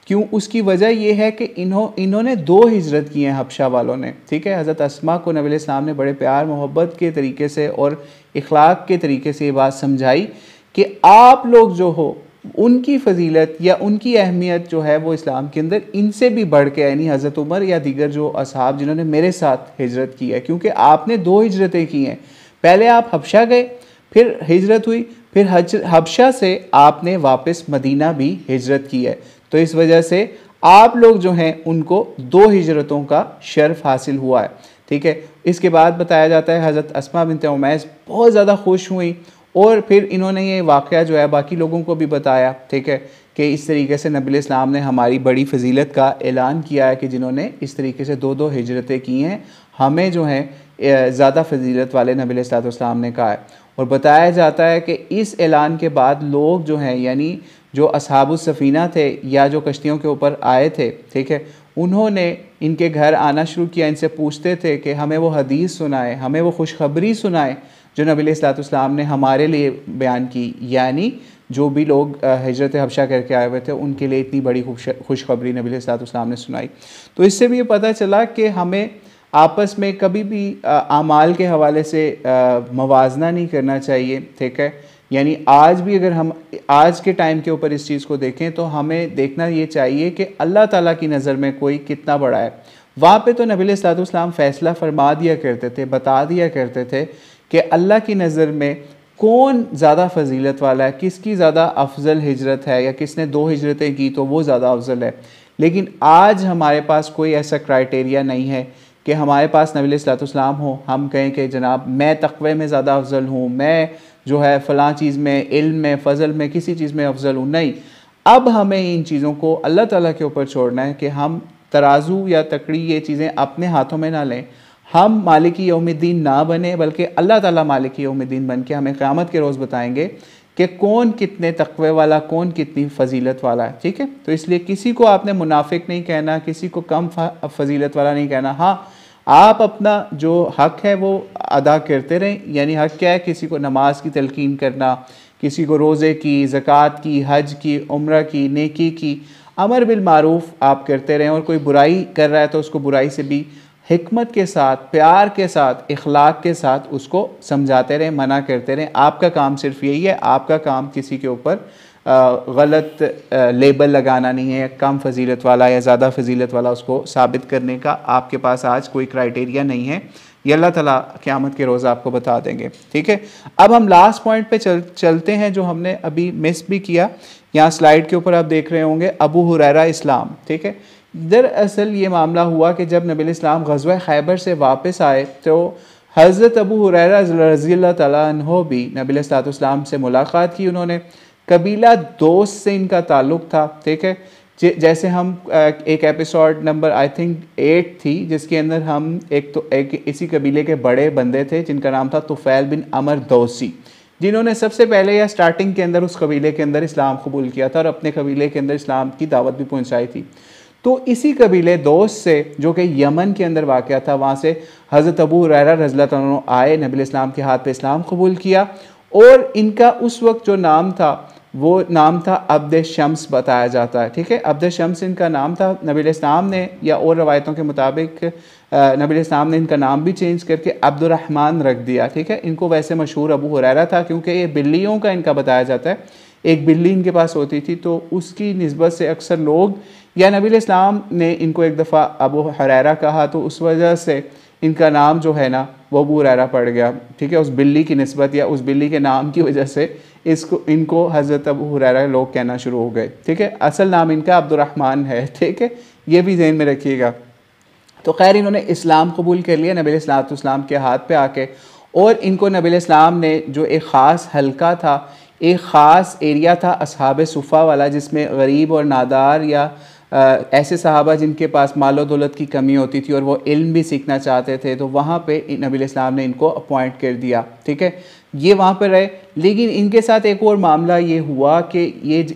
S1: क्यों? उसकी वजह ये है कि इन्होंने 2 हिजरत की हैं हबशा वालों ने, ठीक है। हज़रत अस्मा को नबी अलैहिस्सलाम ने बड़े प्यार मोहब्बत के तरीके से और इखलाक के तरीके से ये बात समझाई कि आप लोग जो हो उनकी फजीलत या उनकी अहमियत जो है वो इस्लाम के अंदर इनसे भी बढ़ के, यानी हज़रत उमर या दीगर जो असहाब जिन्होंने मेरे साथ हिजरत की है, क्योंकि आपने 2 हिजरतें की हैं। पहले आप हबशा गए, फिर हिजरत हुई, फिर हबशा से आपने वापस मदीना भी हिजरत की है। तो इस वजह से आप लोग जो हैं उनको 2 हिजरतों का शर्फ हासिल हुआ है, ठीक है। इसके बाद बताया जाता है हज़रत अस्मा बिनते उमैस बहुत ज़्यादा खुश हुई और फिर इन्होंने ये वाक़या जो है बाकी लोगों को भी बताया, ठीक है, कि इस तरीके से नबी अलैहिस्सलाम ने हमारी बड़ी फजीलत का ऐलान किया है कि जिन्होंने इस तरीके से 2-2 हिजरतें की हैं, हमें जो हैं ज़्यादा फजीलत वाले नबी अलैहिस्सलाम ने कहा है। और बताया जाता है कि इस ऐलान के बाद लोग जो हैं, यानी जो असहाबुस सफ़ीना थे या जो कश्तियों के ऊपर आए थे, ठीक है, उन्होंने इनके घर आना शुरू किया, इनसे पूछते थे कि हमें वो हदीस सुनाए, हमें वो खुशखबरी सुनाए जो नबी अलैहिस्सलाम ने हमारे लिए बयान की। यानी जो भी लोग हिजरत हबशा करके आए हुए थे उनके लिए इतनी बड़ी खुशखबरी नबी अलैहिस्सलाम ने सुनाई। तो इससे भी ये पता चला कि हमें आपस में कभी भी आमाल के हवाले से मवाजना नहीं करना चाहिए, ठीक है। यानी आज भी अगर हम आज के टाइम के ऊपर इस चीज़ को देखें तो हमें देखना ये चाहिए कि अल्लाह ताला की नज़र में कोई कितना बड़ा है। वहाँ पे तो नबी अलैहिस्सलाम फ़ैसला फरमा दिया करते थे, बता दिया करते थे कि अल्लाह की नज़र में कौन ज़्यादा फजीलत वाला है, किसकी ज़्यादा अफजल हिजरत है या किसने 2 हिजरतें की तो वो ज़्यादा अफजल है। लेकिन आज हमारे पास कोई ऐसा क्राइटेरिया नहीं है कि हमारे पास नबी अलैहिस्सलाम हो, हम कहें कि जनाब मैं तक़वे में ज़्यादा अफजल हूँ, मैं जो है फ़लाँ चीज़ में, इल्म में, फ़ज़ल में, किसी चीज़ में अफजल हूँ। नहीं, अब हमें इन चीज़ों को अल्लाह ताला के ऊपर छोड़ना है कि हम तराजू या तकड़ी ये चीज़ें अपने हाथों में ना लें। हम मालिकी यौमिद्दीन ना बने बल्कि अल्लाह ताला मालिकी यौमिद्दीन बन के हमें क़यामत के रोज़ बताएंगे कि कौन कितने तक़वे वाला, कौन कितनी फ़जीलत वाला है, ठीक है। तो इसलिए किसी को आपने मुनाफिक नहीं कहना, किसी को कम फजीलत वाला नहीं कहना। हाँ, आप अपना जो हक़ है वो अदा करते रहें। यानी हक़ क्या है? किसी को नमाज की तलकीन करना, किसी को रोज़े की, ज़कात की, हज की, उम्रा की, नेकी की, अमर बिल मारूफ़ आप करते रहें। और कोई बुराई कर रहा है तो उसको बुराई से भी हिकमत के साथ, प्यार के साथ, इखलाक के साथ उसको समझाते रहें, मना करते रहें। आपका काम सिर्फ यही है, आपका काम किसी के ऊपर गलत लेबल लगाना नहीं है, कम फजीलत वाला या ज़्यादा फजीलत वाला, उसको साबित करने का आपके पास आज कोई क्राइटेरिया नहीं है। ये अल्लाह ताला क़यामत के रोज़ आपको बता देंगे। ठीक है, अब हम लास्ट पॉइंट पे चलते हैं जो हमने अभी मिस भी किया। यहाँ स्लाइड के ऊपर आप देख रहे होंगे अबू हुरैरा इस्लाम। ठीक है, दरअसल ये मामला हुआ कि जब नबी इस्लाम ग़ज़वा खैबर से वापस आए तो हज़रत अबू हुरैरा रज़ियल्लाहु तआला अन्हु भी नबी इस्लाम से मुलाकात की। उन्होंने कबीला दोस्त से इनका ताल्लुक़ था। ठीक है, जैसे हम एक एपिसोड नंबर आई थिंक 8 थी जिसके अंदर हम एक इसी कबीले के बड़े बंदे थे जिनका नाम था तुफ़ैल बिन अमर दौसी, जिन्होंने सबसे पहले या स्टार्टिंग के अंदर उस कबीले के अंदर इस्लाम कबूल किया था और अपने कबीले के अंदर इस्लाम की दावत भी पहुंचाई थी। तो इसी कबीले दोस्त से जो कि यमन के अंदर वाक़या था, वहाँ से हज़रत अबू हुरैरा रज़ियल्लाहु अन्हु आए, नबी इस्लाम के हाथ पे इस्लाम कबूल किया और इनका उस वक्त जो नाम था वो नाम था अब्द शम्स बताया जाता है। ठीक है, अब्द शम्स इनका नाम था। नबी इस्लाम ने या और रवायतों के मुताबिक नबी इस्लाम ने इनका नाम भी चेंज करके अब्दुर्रहमान रख दिया। ठीक है, इनको वैसे मशहूर अबू हुरैरा था क्योंकि ये बिल्लियों का इनका बताया जाता है, एक बिल्ली इनके पास होती थी तो उसकी निस्बत से अक्सर लोग या नबी इस्लाम ने इनको एक दफ़ा अबू हुरैरा कहा तो उस वजह से इनका नाम जो है ना वो अबू हुरैरा पड़ गया। ठीक है, उस बिल्ली की निस्बत या उस बिल्ली के नाम की वजह से इनको हज़रत अबू हुरैरा लोग कहना शुरू हो गए। ठीक है, असल नाम इनका अब्दुर्रहमान है। ठीक है, ये भी ज़हन में रखिएगा। तो खैर इन्होंने इस्लाम कबूल कर लिया नबी इस्लाम के हाथ पे आके, और इनको नबी इस्लाम ने जो एक ख़ास हल्का था, एक ख़ास एरिया था असहाब सुफ़ा वाला, जिसमें गरीब और नादार या ऐसे सहाबा जिनके पास मालो दौलत की कमी होती थी और वो इल्म भी सीखना चाहते थे, तो वहाँ पे नबी इस्लाम ने इनको अपॉइंट कर दिया। ठीक है, ये वहाँ पर रहे। लेकिन इनके साथ एक और मामला ये हुआ कि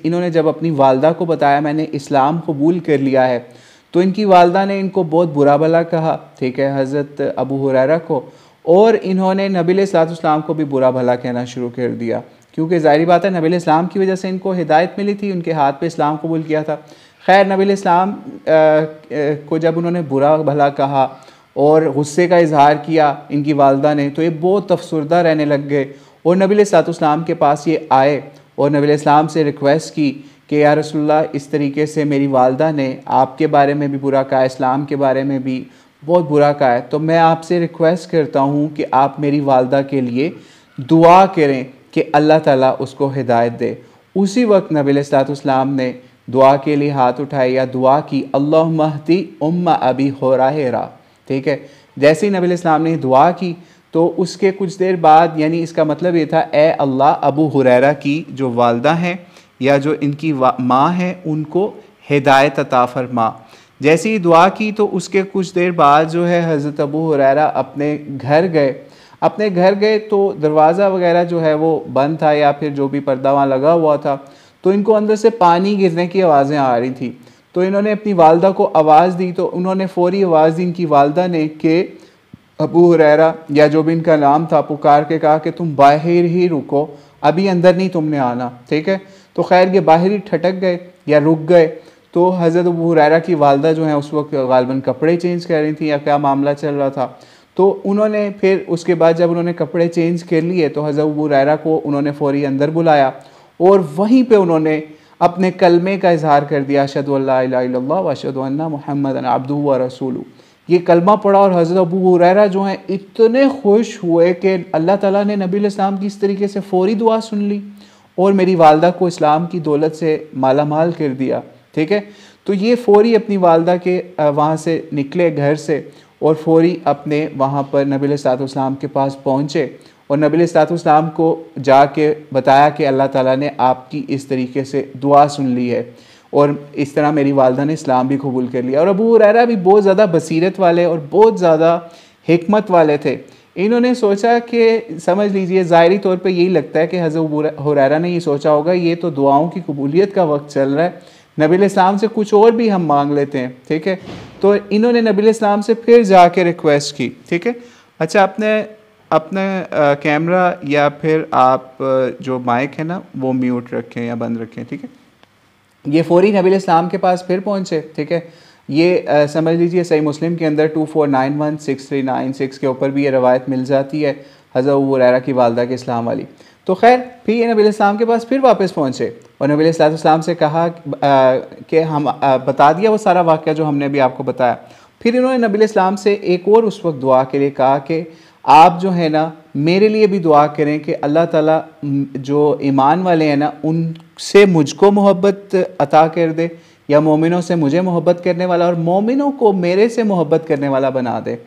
S1: इन्होंने जब अपनी वालदा को बताया मैंने इस्लाम कबूल कर लिया है, तो इनकी वालदा ने इनको बहुत बुरा भला कहा। ठीक है, हज़रत अबू हुरैरा को, और इन्होंने नबी इस्लाम को भी बुरा भला कहना शुरू कर दिया, क्योंकि ज़ाहिर बात है नबी इस्लाम की वजह से इनको हिदायत मिली थी, उनके हाथ पे इस्लाम कबूल किया था। खैर नबी इस्लाम को जब उन्होंने बुरा भला कहा और गुस्से का इजहार किया इनकी वालदा ने, तो ये बहुत अफसरदा रहने लग गए और नबी इस्लाम के पास ये आए और नबी इस्लाम से रिक्वेस्ट की कि या रसूलल्लाह, इस तरीके से मेरी वालदा ने आपके बारे में भी बुरा कहा, इस्लाम के बारे में भी बहुत बुरा कहा है, तो मैं आपसे रिक्वेस्ट करता हूँ कि आप मेरी वालदा के लिए दुआ करें कि अल्लाह ताला उसको हिदायत दे। उसी वक्त नबी इस्लाम ने दुआ के लिए हाथ उठाए या दुआ की, अल्लाहुम्मा हदी उम्मा अबी हुरैरा। ठीक है, जैसे ही नबी इस्लाम ने दुआ की तो उसके कुछ देर बाद, यानी इसका मतलब ये था, ए अल्लाह अबू हुरैरा की जो वालदा हैं या जो इनकी माँ हैं उनको हिदायत अता फरमा। जैसे ही दुआ की तो उसके कुछ देर बाद जो है हज़रत अबू हुरैरा अपने घर गए तो दरवाज़ा वगैरह जो है वो बंद था या फिर जो भी पर्दा वहाँ लगा हुआ था, तो इनको अंदर से पानी गिरने की आवाज़ें आ रही थी। तो इन्होंने अपनी वालदा को आवाज़ दी, तो उन्होंने फ़ौरी आवाज़ दी इनकी वालदा ने कि अबू हुरैरा या जो भी इनका नाम था, पुकार के कहा कि तुम बाहर ही रुको, अभी अंदर नहीं तुमने आना। ठीक है, तो खैर ये बाहर ही ठटक गए या रुक गए। तो हज़रत अबू हुरैरा की वालदा जो है उस वक्त गालिबन कपड़े चेंज कर रही थी या क्या मामला चल रहा था, तो उन्होंने फिर उसके बाद जब उन्होंने कपड़े चेंज कर लिए तो हज़रत अबू हुरैरा को उन्होंने फ़ौरी अंदर बुलाया और वहीं पे उन्होंने अपने कलमे का इजहार कर दिया, अशहदु अल्ला इलाहा इल्लल्लाह व अशहदु अन्ना मुहम्मदन अब्दुहु व रसूलुहु। ये कलमा पढ़ा और हज़रत अबू हुरैरा जो हैं इतने खुश हुए कि अल्लाह ताला ने नबी इस्लाम की इस तरीके से फ़ौरी दुआ सुन ली और मेरी वालदा को इस्लाम की दौलत से माला माल कर दिया। ठीक है, तो ये फ़ौरी अपनी वालदा के वहाँ से निकले घर से और फ़ौरी अपने वहाँ पर नबी इस्लाम के पास पहुँचे और नबी इस्लाम को जाके बताया कि अल्लाह ताला ने आपकी इस तरीके से दुआ सुन ली है और इस तरह मेरी वालदा ने इस्लाम भी कबूल कर लिया। और अबू हुरैरा भी बहुत ज़्यादा बसीरत वाले और बहुत ज़्यादा हिकमत वाले थे। इन्होंने सोचा कि समझ लीजिए ज़ाहिरी तौर पे यही लगता है कि हज़रत हुरैरा ने ये सोचा होगा ये तो दुआओं की कबूलियत का वक्त चल रहा है, नबी इस्लाम से कुछ और भी हम मांग लेते हैं। ठीक है, तो इन्होंने नबी इस्लाम से फिर जाके रिक्वेस्ट की। ठीक है, अच्छा अपने कैमरा या फिर आप जो माइक है ना वो म्यूट रखें या बंद रखें। ठीक है, ये फ़ौरी नबी इस्लाम के पास फिर पहुँचे। ठीक है, ये समझ लीजिए सही मुस्लिम के अंदर 24916396 के ऊपर भी ये रवायत मिल जाती है। हज़रत अबू हुरैरा की वालदा के इस्लाम वाली। तो खैर फिर ये नबी इस्लाम के पास फिर वापस पहुँचे और नबी इस्लाम से कहा कि हम बता दिया वो सारा वाक़या जो हमने अभी आपको बताया। फिर इन्होंने नबी इस्लाम से एक और उस वक्त दुआ के लिए कहा कि आप जो है ना मेरे लिए भी दुआ करें कि अल्लाह ताला जो ईमान वाले हैं ना उनसे मुझको मोहब्बत अता कर दे, या मोमिनों से मुझे मोहब्बत करने वाला और मोमिनों को मेरे से मोहब्बत करने वाला बना दे।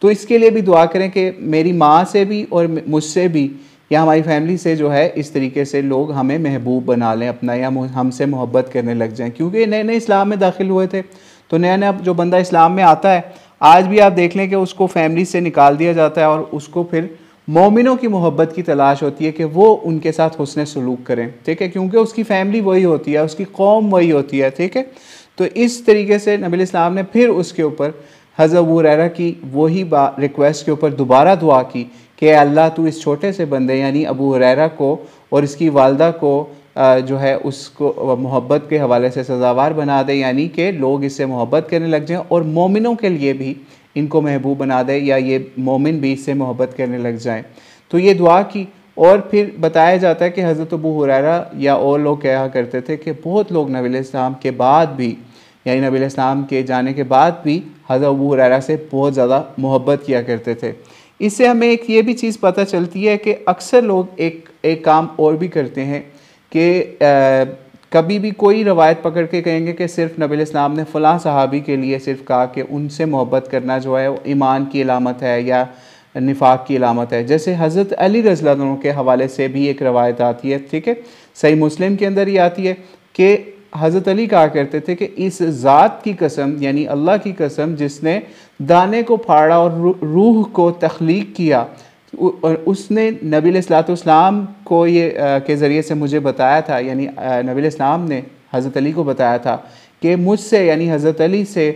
S1: तो इसके लिए भी दुआ करें कि मेरी माँ से भी और मुझसे भी या हमारी फैमिली से जो है इस तरीके से लोग हमें महबूब बना लें अपना, या हमसे मोहब्बत करने लग जाएं। क्योंकि नए नए इस्लाम में दाखिल हुए थे, तो नया नया जो बंदा इस्लाम में आता है आज भी आप देख लें कि उसको फैमिली से निकाल दिया जाता है और उसको फिर मोमिनों की मोहब्बत की तलाश होती है कि वो उनके साथ हुस्न सलूक करें, ठीक है, क्योंकि उसकी फैमिली वही होती है, उसकी कौम वही होती है, ठीक है। तो इस तरीके से नबी इस्लाम ने फिर उसके ऊपर हज़रत अबू हुरैरा की वही रिक्वेस्ट के ऊपर दोबारा दुआ की कि अल्लाह तू इस छोटे से बंदे यानी अबू हुरैरा को और इसकी वालदा को जो है उसको मोहब्बत के हवाले से सज़ावार बना दे, यानी कि लोग इससे मोहब्बत करने लग जाएं और मोमिनों के लिए भी इनको महबूब बना दे, या ये मोमिन भी इससे मोहब्बत करने लग जाएं। तो ये दुआ की। और फिर बताया जाता है कि हज़रत अबू हुरैरा या और लोग कहा करते थे कि बहुत लोग नबी इस्लाम के बाद भी, यानी नबी इस्लाम के जाने के बाद भी हज़रत अबू हुरैरा से बहुत ज़्यादा मोहब्बत किया करते थे। इससे हमें एक ये भी चीज़ पता चलती है कि अक्सर लोग एक काम और भी करते हैं कि कभी भी कोई रवायत पकड़ के कहेंगे कि सिर्फ नबी इस्लाम ने फ़लाँ सहाबी के लिए सिर्फ कहा कि उनसे मोहब्बत करना जो है वो ईमान की अलामत है या निफाक की अलामत है। जैसे हज़रत अली रज़ियल्लाहु अन्हु के हवाले से भी एक रवायत आती है, ठीक है, सही मुस्लिम के अंदर ही आती है कि हज़रत अली कहा करते थे कि इस ज़ात की कसम, यानी अल्लाह की कसम जिसने दाने को फाड़ा और रूह को तख्लीक किया, उसने नबी इस्लाम को ये के ज़रिए से मुझे बताया था, यानी नबी इस्लाम ने हज़रत अली को बताया था कि मुझसे यानी हज़रत अली से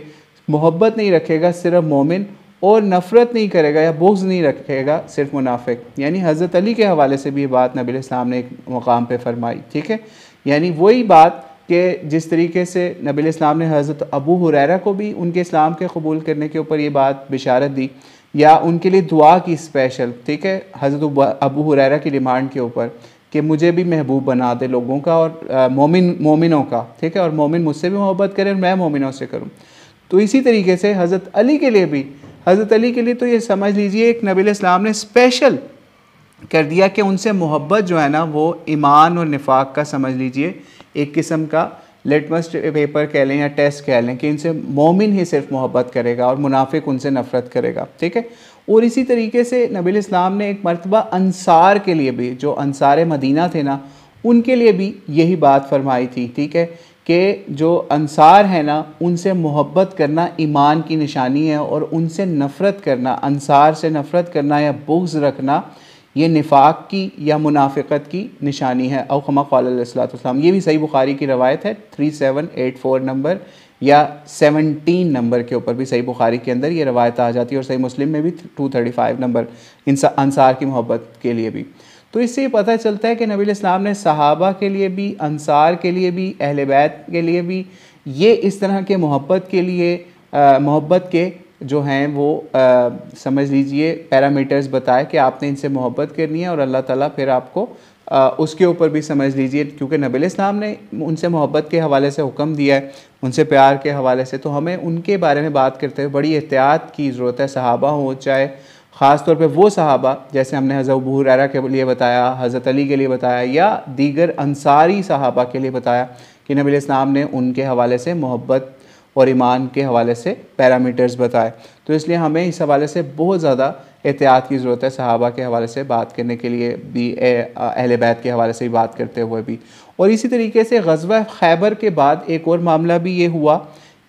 S1: मोहब्बत नहीं रखेगा सिर्फ मोमिन, और नफ़रत नहीं करेगा या बुग़्ज़ नहीं रखेगा सिर्फ मुनाफिक। यानी हज़रत अली के हवाले से भी बात नबी इस्लाम ने एक मकाम पे फरमाई, ठीक है। यानी वही बात कि जिस तरीके से नबी इस्लाम ने हज़रत अबू हुरैरा को भी उनके इस्लाम के कबूल करने के ऊपर ये बात बिशारत दी या उनके लिए दुआ की स्पेशल, ठीक है, हज़रत अबू हुरैरा की डिमांड के ऊपर कि मुझे भी महबूब बना दे लोगों का और मोमिनों का, ठीक है, और मोमिन मुझसे भी मोहब्बत करें और मैं मोमिनों से करूँ। तो इसी तरीके से हज़रत अली के लिए भी, हज़रत अली के लिए तो ये समझ लीजिए एक नबी इस्लाम ने स्पेशल कर दिया कि उनसे मोहब्बत जो है ना वो ईमान और निफाक का समझ लीजिए एक किस्म का लिटमस पेपर कह लें या टेस्ट कह लें कि इनसे मोमिन ही सिर्फ मोहब्बत करेगा और मुनाफिक उनसे नफ़रत करेगा, ठीक है। और इसी तरीके से नबी इस्लाम ने एक मरतबा अंसार के लिए भी, जो अंसार मदीना थे ना, उनके लिए भी यही बात फरमाई थी, ठीक है, कि जो अंसार है ना उनसे मोहब्बत करना ईमान की निशानी है और उनसे नफ़रत करना, अंसार से नफ़रत करना या बुग़्ज़ रखना ये निफाक की या मुनाफिकत की निशानी है। औ कमा क़ाल अलैहिस्सलाम, ये भी सही बुखारी की रवायत है 3784 नंबर या 17 नंबर के ऊपर भी सही बुखारी के अंदर ये रवायत आ जाती है और सही मुस्लिम में भी 235 नंबर अंसार की मोहब्बत के लिए भी। तो इससे पता चलता है कि नबी इस्लाम ने सहाबा के लिए भी, अंसार के लिए भी, अहले बैत के लिए भी ये इस तरह के मोहब्बत के लिए मोहब्बत के जो हैं वो समझ लीजिए पैरामीटर्स बताए कि आपने इनसे मोहब्बत करनी है और अल्लाह ताला फिर आपको उसके ऊपर भी समझ लीजिए, क्योंकि नबी इस्लाम ने उनसे मोहब्बत के हवाले से हुक्म दिया है, उनसे प्यार के हवाले से, तो हमें उनके बारे में बात करते हुए बड़ी एहतियात की ज़रूरत है। सहाबा हो, चाहे ख़ास तौर पे वो सहाबा जैसे हमने हज़रत अबू हुरैरा के लिए बताया, हज़रत अली के लिए बताया या दीगर अंसारी सहाबा के लिए बताया कि नबी इस्लाम ने उनके हवाले से मोहब्बत और ईमान के हवाले से पैरामीटर्स बताए। तो इसलिए हमें इस हवाले से बहुत ज़्यादा एहतियात की ज़रूरत है सहाबा के हवाले से बात करने के लिए भी, अहले बैत के हवाले से भी बात करते हुए भी। और इसी तरीके से ग़ज़वा खैबर के बाद एक और मामला भी ये हुआ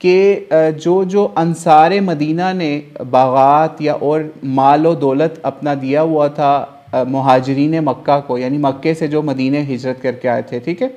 S1: कि जो अंसार मदीना ने बागात या और माल व दौलत अपना दिया हुआ था मुहाजिरीन मक्का को, यानी मक्के से जो मदीने हिजरत करके आए थे, ठीक है,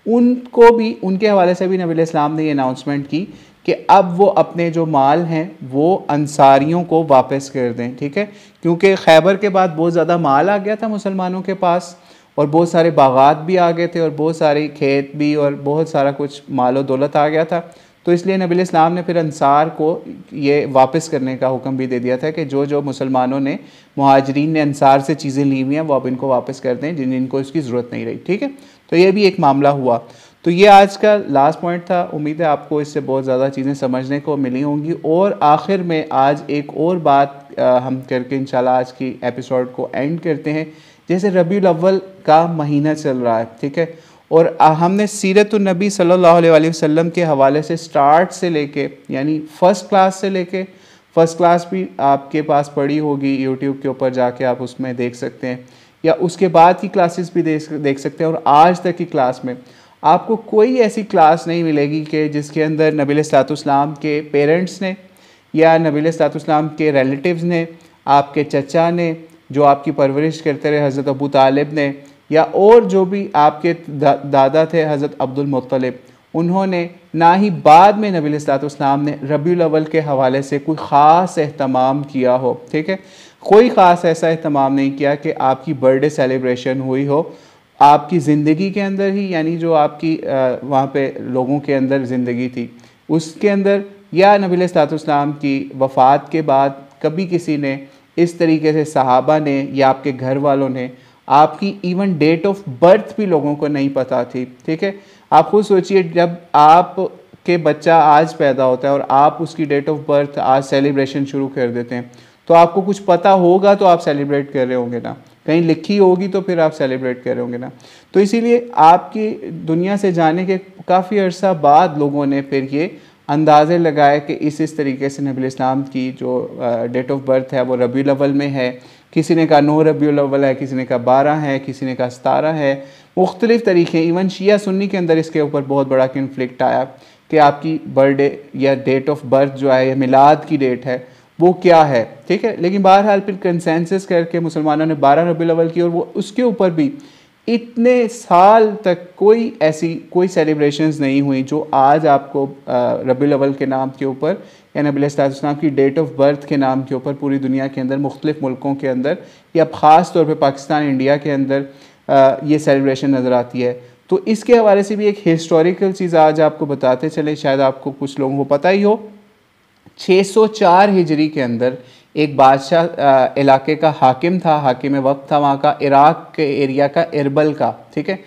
S1: उनको भी, उनके हवाले से भी नबी इस्लाम ने ये अनाउंसमेंट की कि अब वो अपने जो माल हैं वो अंसारियों को वापस कर दें, ठीक है, क्योंकि खैबर के बाद बहुत ज़्यादा माल आ गया था मुसलमानों के पास और बहुत सारे बागात भी आ गए थे और बहुत सारे खेत भी और बहुत सारा कुछ माल और दौलत आ गया था। तो इसलिए नबी इस्लाम ने फिर अंसार को ये वापस करने का हुक्म भी दे दिया था कि जो जो मुसलमानों ने, मुहाजिरीन ने अंसार से चीज़ें ली हुई हैं वो अब इनको वापस कर दें जिनको इसकी ज़रूरत नहीं रही। ठीक है, तो ये भी एक मामला हुआ। तो ये आज का लास्ट पॉइंट था। उम्मीद है आपको इससे बहुत ज़्यादा चीज़ें समझने को मिली होंगी। और आखिर में आज एक और बात हम करके इंशाल्लाह आज की एपिसोड को एंड करते हैं। जैसे रबीउल अव्वल का महीना चल रहा है, ठीक है, और हमने सीरतुन नबी सल्लल्लाहु अलैहि वसल्लम के हवाले से स्टार्ट से लेके, यानी फ़र्स्ट क्लास से लेके, फ़र्स्ट क्लास भी आपके पास पड़ी होगी, यूट्यूब के ऊपर जाके आप उसमें देख सकते हैं, या उसके बाद की क्लासेस भी देख सकते हैं। और आज तक की क्लास में आपको कोई ऐसी क्लास नहीं मिलेगी कि जिसके अंदर नबी अलैहिस्सलाम के पेरेंट्स ने या नबी अलैहिस्सलाम के रिलेटिव्स ने, आपके चचा ने जो आपकी परवरिश करते रहे हज़रत अबू तालिब ने, या और जो भी आपके दादा थे हज़रत अब्दुल मुत्तलिब, उन्होंने ना ही बाद में नबी अलैहिस्सलाम ने रबीउल अव्वल के हवाले से कोई ख़ास एहतमाम किया हो। ठीक है, कोई ख़ास ऐसा एहतमाम नहीं किया कि आपकी बर्थडे सेलिब्रेशन हुई हो आपकी ज़िंदगी के अंदर ही, यानी जो आपकी वहाँ पे लोगों के अंदर ज़िंदगी थी उसके अंदर, या नबी अलैहिस्सलाम की वफ़ात के बाद कभी किसी ने इस तरीके से, सहाबा ने या आपके घर वालों ने, आपकी इवन डेट ऑफ बर्थ भी लोगों को नहीं पता थी। ठीक है, आप खुद सोचिए, जब आप के बच्चा आज पैदा होता है और आप उसकी डेट ऑफ बर्थ आज सेलिब्रेशन शुरू कर देते हैं, तो आपको कुछ पता होगा तो आप सेलिब्रेट कर रहे होंगे ना, कहीं लिखी होगी तो फिर आप सेलिब्रेट कर रहे होंगे ना। तो इसीलिए आपकी दुनिया से जाने के काफ़ी अर्सा बाद लोगों ने फिर ये अंदाज़े लगाए कि इस तरीके से नबी इस्लाम की जो डेट ऑफ बर्थ है वो रबीउल अव्वल में है। किसी ने कहा 9 रबीउल अव्वल है, किसी ने कहा 12 है, किसी ने कहा 17 है, मुख्तलिफ़ तरीके। इवन शिया सुन्नी के अंदर इसके ऊपर बहुत बड़ा कन्फ्लिक्ट आया कि आपकी बर्थडे या डेट ऑफ बर्थ जो है या मिलाद की डेट है वो क्या है। ठीक है, लेकिन बहरहाल फिर कंसेंसस करके मुसलमानों ने 12 रबीउल अव्वल की, और वो उसके ऊपर भी इतने साल तक कोई सेलिब्रेशंस नहीं हुई जो आज आपको रबीउल अव्वल के नाम के ऊपर या नबी अलैहिस्सलाम की डेट ऑफ बर्थ के नाम के ऊपर पूरी दुनिया के अंदर मुख्तलिफ़ मुल्कों के अंदर या ख़ास तौर पे पाकिस्तान, इंडिया के अंदर ये सेलिब्रेशन नज़र आती है। तो इसके हवाले से भी एक हिस्टोरिकल चीज़ आज आपको बताते चले, शायद आपको कुछ लोगों को पता ही हो। 604 हिजरी के अंदर एक बादशाह इलाके का हाकिम था, हाकिम वक्त था वहाँ का, इराक़ के एरिया का, अरबल का। ठीक है,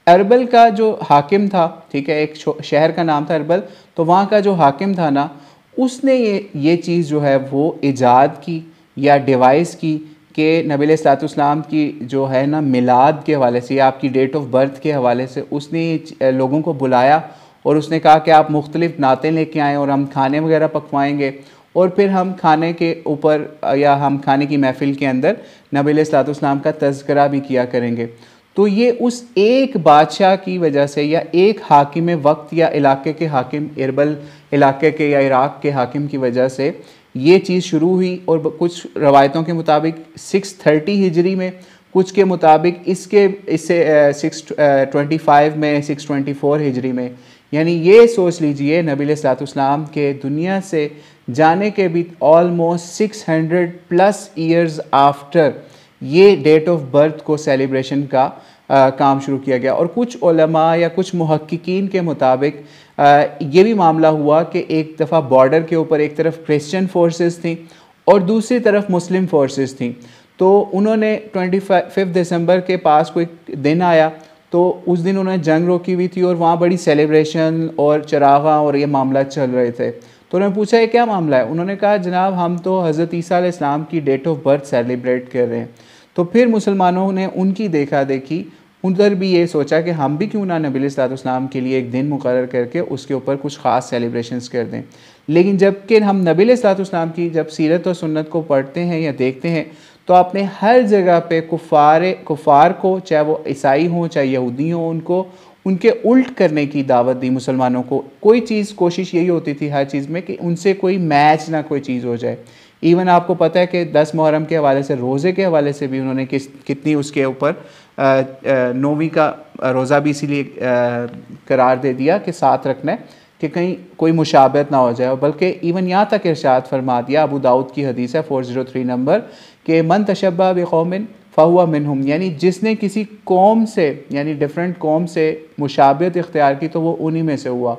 S1: अरबल का जो हाकिम था, ठीक है, एक शहर का नाम था अरबल, तो वहाँ का जो हाकिम था ना, उसने ये चीज़ जो है वो ईजाद की या डिवाइस की कि नबी अलैहिस्सलाम की जो है ना मिलाद के हवाले से या आपकी डेट ऑफ बर्थ के हवाले से उसने लोगों को बुलाया और उसने कहा कि आप मुख्तलिफ़ नातें लेके आएँ और हम खाने वगैरह पकवाएँगे, और फिर हम खाने के ऊपर या हम खाने की महफ़िल के अंदर नबी अलैहिस्सलाम का तज़किरा भी किया करेंगे। तो ये उस एक बादशाह की वजह से या एक हाकिम वक्त या इलाके के हाकिम, अरबल इलाके के या इराक़ के हाकिम की वजह से ये चीज़ शुरू हुई। और कुछ रवायतों के मुताबिक 630 हिजरी में, कुछ के मुताबिक इससे 625 में, 624 हिजरी में, यानी ये सोच लीजिए नबी अलैहिस्सलाम के दुनिया से जाने के भी ऑलमोस्ट 600+ ईयर्स आफ्टर ये डेट ऑफ बर्थ को सेलिब्रेशन का काम शुरू किया गया। और कुछ उलमा या कुछ मुहक्किकीन के मुताबिक ये भी मामला हुआ कि एक दफ़ा बॉर्डर के ऊपर एक तरफ क्रिश्चियन फोर्सेस थी और दूसरी तरफ मुस्लिम फोर्सेस थी, तो उन्होंने 25 दिसंबर के पास कोई दिन आया, तो उस दिन उन्होंने जंग रोकी हुई थी और वहाँ बड़ी सेलिब्रेशन और चरागा और ये मामला चल रहे थे। तो उन्होंने पूछा ये क्या मामला है? उन्होंने कहा जनाब हम तो हज़रत ईसा अलैहिस्सलाम की डेट ऑफ बर्थ सेलिब्रेट कर रहे हैं। तो फिर मुसलमानों ने उनकी देखा देखी उधर भी ये सोचा कि हम भी क्यों ना नबी अलैहिस्सलाम के लिए एक दिन मुकर्रर करके उसके ऊपर कुछ ख़ास सेलिब्रेशंस कर दें। लेकिन जबकि हम नबी अलैहिस्सलाम की जब सीरत और सुन्नत को पढ़ते हैं या देखते हैं तो आपने हर जगह पे कुफ़ार को, चाहे वो ईसाई हों चाहे यहूदी हों, उनको उनके उल्ट करने की दावत दी मुसलमानों को। कोई चीज़ कोशिश यही होती थी हर चीज़ में कि उनसे कोई मैच ना कोई चीज़ हो जाए। इवन आपको पता है कि 10 मुहर्रम के हवाले से, रोज़े के हवाले से भी उन्होंने कितनी उसके ऊपर 9वीं का रोज़ा भी इसीलिए करार दे दिया कि साथ रखना है कि कहीं कोई मुशाबहत ना हो जाए। बल्कि इवन यहाँ तक इरशाद फरमा दिया, अबू दाऊद की हदीस है 403 नंबर, कि मन तशब्बह बिकौमिन फ़हुवा मिनहुम, यानी जिसने किसी कौम से यानी डिफरेंट कौम से मुशाबहत इख्तियार की तो वो उन्हीं में से हुआ।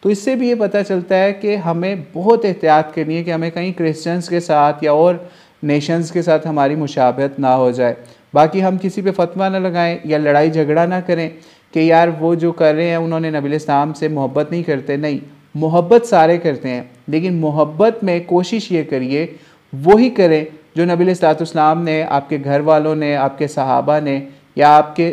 S1: तो इससे भी ये पता चलता है कि हमें बहुत एहतियात करनी है कि हमें कहीं क्रिश्चियंस के साथ या और नेशंस के साथ हमारी मुशाबहत ना हो जाए। बाकी हम किसी पे फतवा ना लगाएं या लड़ाई झगड़ा ना करें कि यार वो जो कर रहे हैं उन्होंने नबी इस्लाम से मोहब्बत नहीं करते। नहीं, मोहब्बत सारे करते हैं, लेकिन मोहब्बत में कोशिश ये करिए वही करें जो नबी इस्लाम ने, आपके घर वालों ने, आपके सहाबा ने या आपके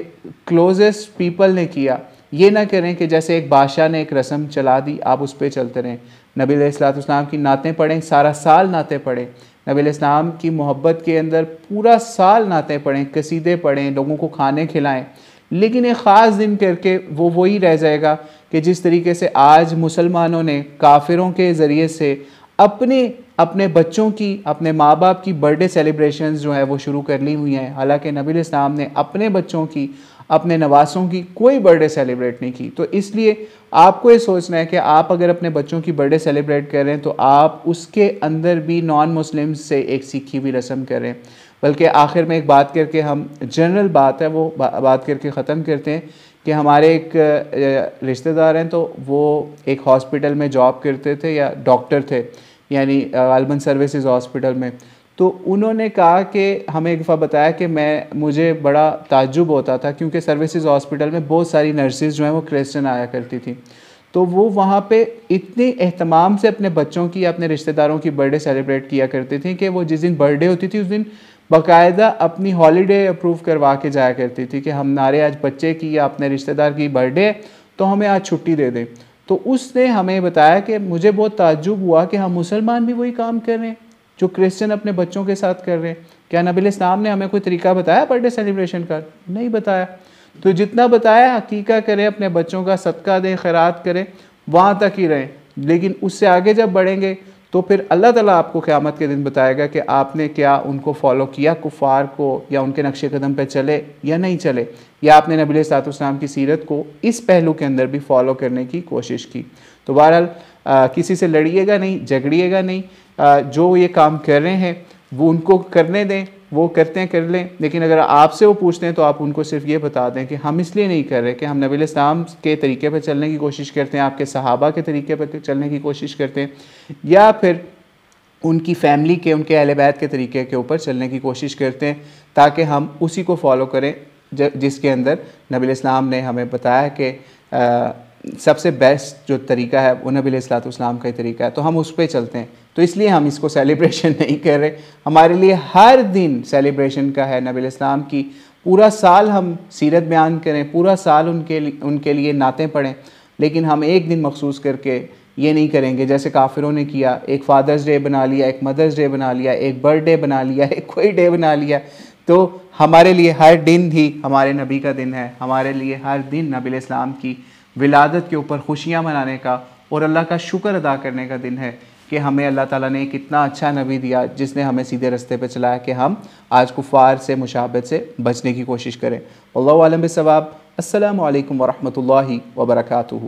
S1: क्लोजेस्ट पीपल ने किया। ये ना करें कि जैसे एक बादशाह ने एक रस्म चला दी आप उस पर चलते रहें। नबी इस्लाम की नातें पढ़ें, सारा साल नातें पढ़ें। नबी इस्लाम की मोहब्बत के अंदर पूरा साल नातें पढ़ें, कसीदे पढ़ें, लोगों को खाने खिलाएं, लेकिन एक ख़ास दिन करके वो वही रह जाएगा कि जिस तरीके से आज मुसलमानों ने काफिरों के ज़रिए से अपने बच्चों की, अपने माँ बाप की बर्थडे सेलिब्रेशंस जो है वो शुरू कर ली हुई हैं। हालांकि नबी इस्लाम ने अपने बच्चों की, अपने नवासों की कोई बर्थडे सेलिब्रेट नहीं की। तो इसलिए आपको ये सोचना है कि आप अगर अपने बच्चों की बर्थडे सेलिब्रेट कर रहे हैं तो आप उसके अंदर भी नॉन मुस्लिम्स से एक सीखी हुई रस्म करें। बल्कि आखिर में एक बात करके, हम जनरल बात है वो बात करके ख़त्म करते हैं कि हमारे एक रिश्तेदार हैं, तो वो एक हॉस्पिटल में जॉब करते थे या डॉक्टर थे, यानी गालिबन सर्विसेज हॉस्पिटल में। तो उन्होंने कहा कि हमें एक दफ़ा बताया कि मुझे बड़ा ताज्जुब होता था क्योंकि सर्विसेज हॉस्पिटल में बहुत सारी नर्सेज जो हैं वो क्रिश्चियन आया करती थी। तो वो वहाँ पे इतने एहतमाम से अपने बच्चों की, अपने रिश्तेदारों की बर्थडे सेलिब्रेट किया करती थी कि वो जिस दिन बर्थडे होती थी उस दिन बाकायदा अपनी हॉलीडे अप्रूव करवा के जाया करती थी कि हमारे आज बच्चे की या अपने रिश्तेदार की बर्थडे है तो हमें आज छुट्टी दे दें। तो उसने हमें बताया कि मुझे बहुत ताज्जुब हुआ कि हम मुसलमान भी वही काम कर रहे हैं जो क्रिश्चियन अपने बच्चों के साथ कर रहे हैं। क्या नबी इस्लाम ने हमें कोई तरीका बताया बर्थडे सेलिब्रेशन का? नहीं बताया। तो जितना बताया हकीका करें, अपने बच्चों का सदका दें, खैरात करें, वहाँ तक ही रहें। लेकिन उससे आगे जब बढ़ेंगे तो फिर अल्लाह ताला आपको क़यामत के दिन बताएगा कि आपने क्या उनको फॉलो किया, कुफ़ार को, या उनके नक्शे कदम पे चले या नहीं चले, या आपने नबी इस्लाम की सीरत को इस पहलू के अंदर भी फॉलो करने की कोशिश की। तो बहरहाल किसी से लड़िएगा नहीं, झगड़िएगा नहीं। जो ये काम कर रहे हैं वो उनको करने दें, वो करते हैं कर लें। लेकिन अगर आपसे वो पूछते हैं तो आप उनको सिर्फ ये बता दें कि हम इसलिए नहीं कर रहे कि हम नबी इस्लाम के तरीके पर चलने की कोशिश करते हैं, आपके सहाबा के तरीके पर चलने की कोशिश करते हैं, या फिर उनकी फ़ैमिली के, उनके अहले बैत के तरीके के ऊपर चलने की कोशिश करते हैं, ताकि हम उसी को फॉलो करें जिसके अंदर नबी इस्लाम ने हमें बताया कि सबसे बेस्ट जो तरीका है वो नबी इस्लाम का ही तरीका है। तो हम उस पर चलते हैं। तो इसलिए हम इसको सेलिब्रेशन नहीं कर रहे। हमारे लिए हर दिन सेलिब्रेशन का है नबी इस्लाम की। पूरा साल हम सीरत बयान करें, पूरा साल उनके लिए नातें पढ़ें, लेकिन हम एक दिन मखसूस करके ये नहीं करेंगे जैसे काफिरों ने किया। एक फादर्स डे बना लिया, एक मदर्स डे बना लिया, एक बर्थडे बना लिया, एक कोई डे बना लिया। तो हमारे लिए हर दिन ही हमारे नबी का दिन है। हमारे लिए हर दिन नबी इस्लाम की विलादत के ऊपर खुशियाँ मनाने का और अल्लाह का शुक्र अदा करने का दिन है कि हमें अल्लाह ताला ने एक इतना अच्छा नबी दिया जिसने हमें सीधे रास्ते पे चलाया कि हम आज कुफ़ार से, मुशाबहत से बचने की कोशिश करें। वल्लाहु आलम बिस्सवाब। अस्सलामु अलैकुम वरहमतुल्लाहि वबरकातुहू।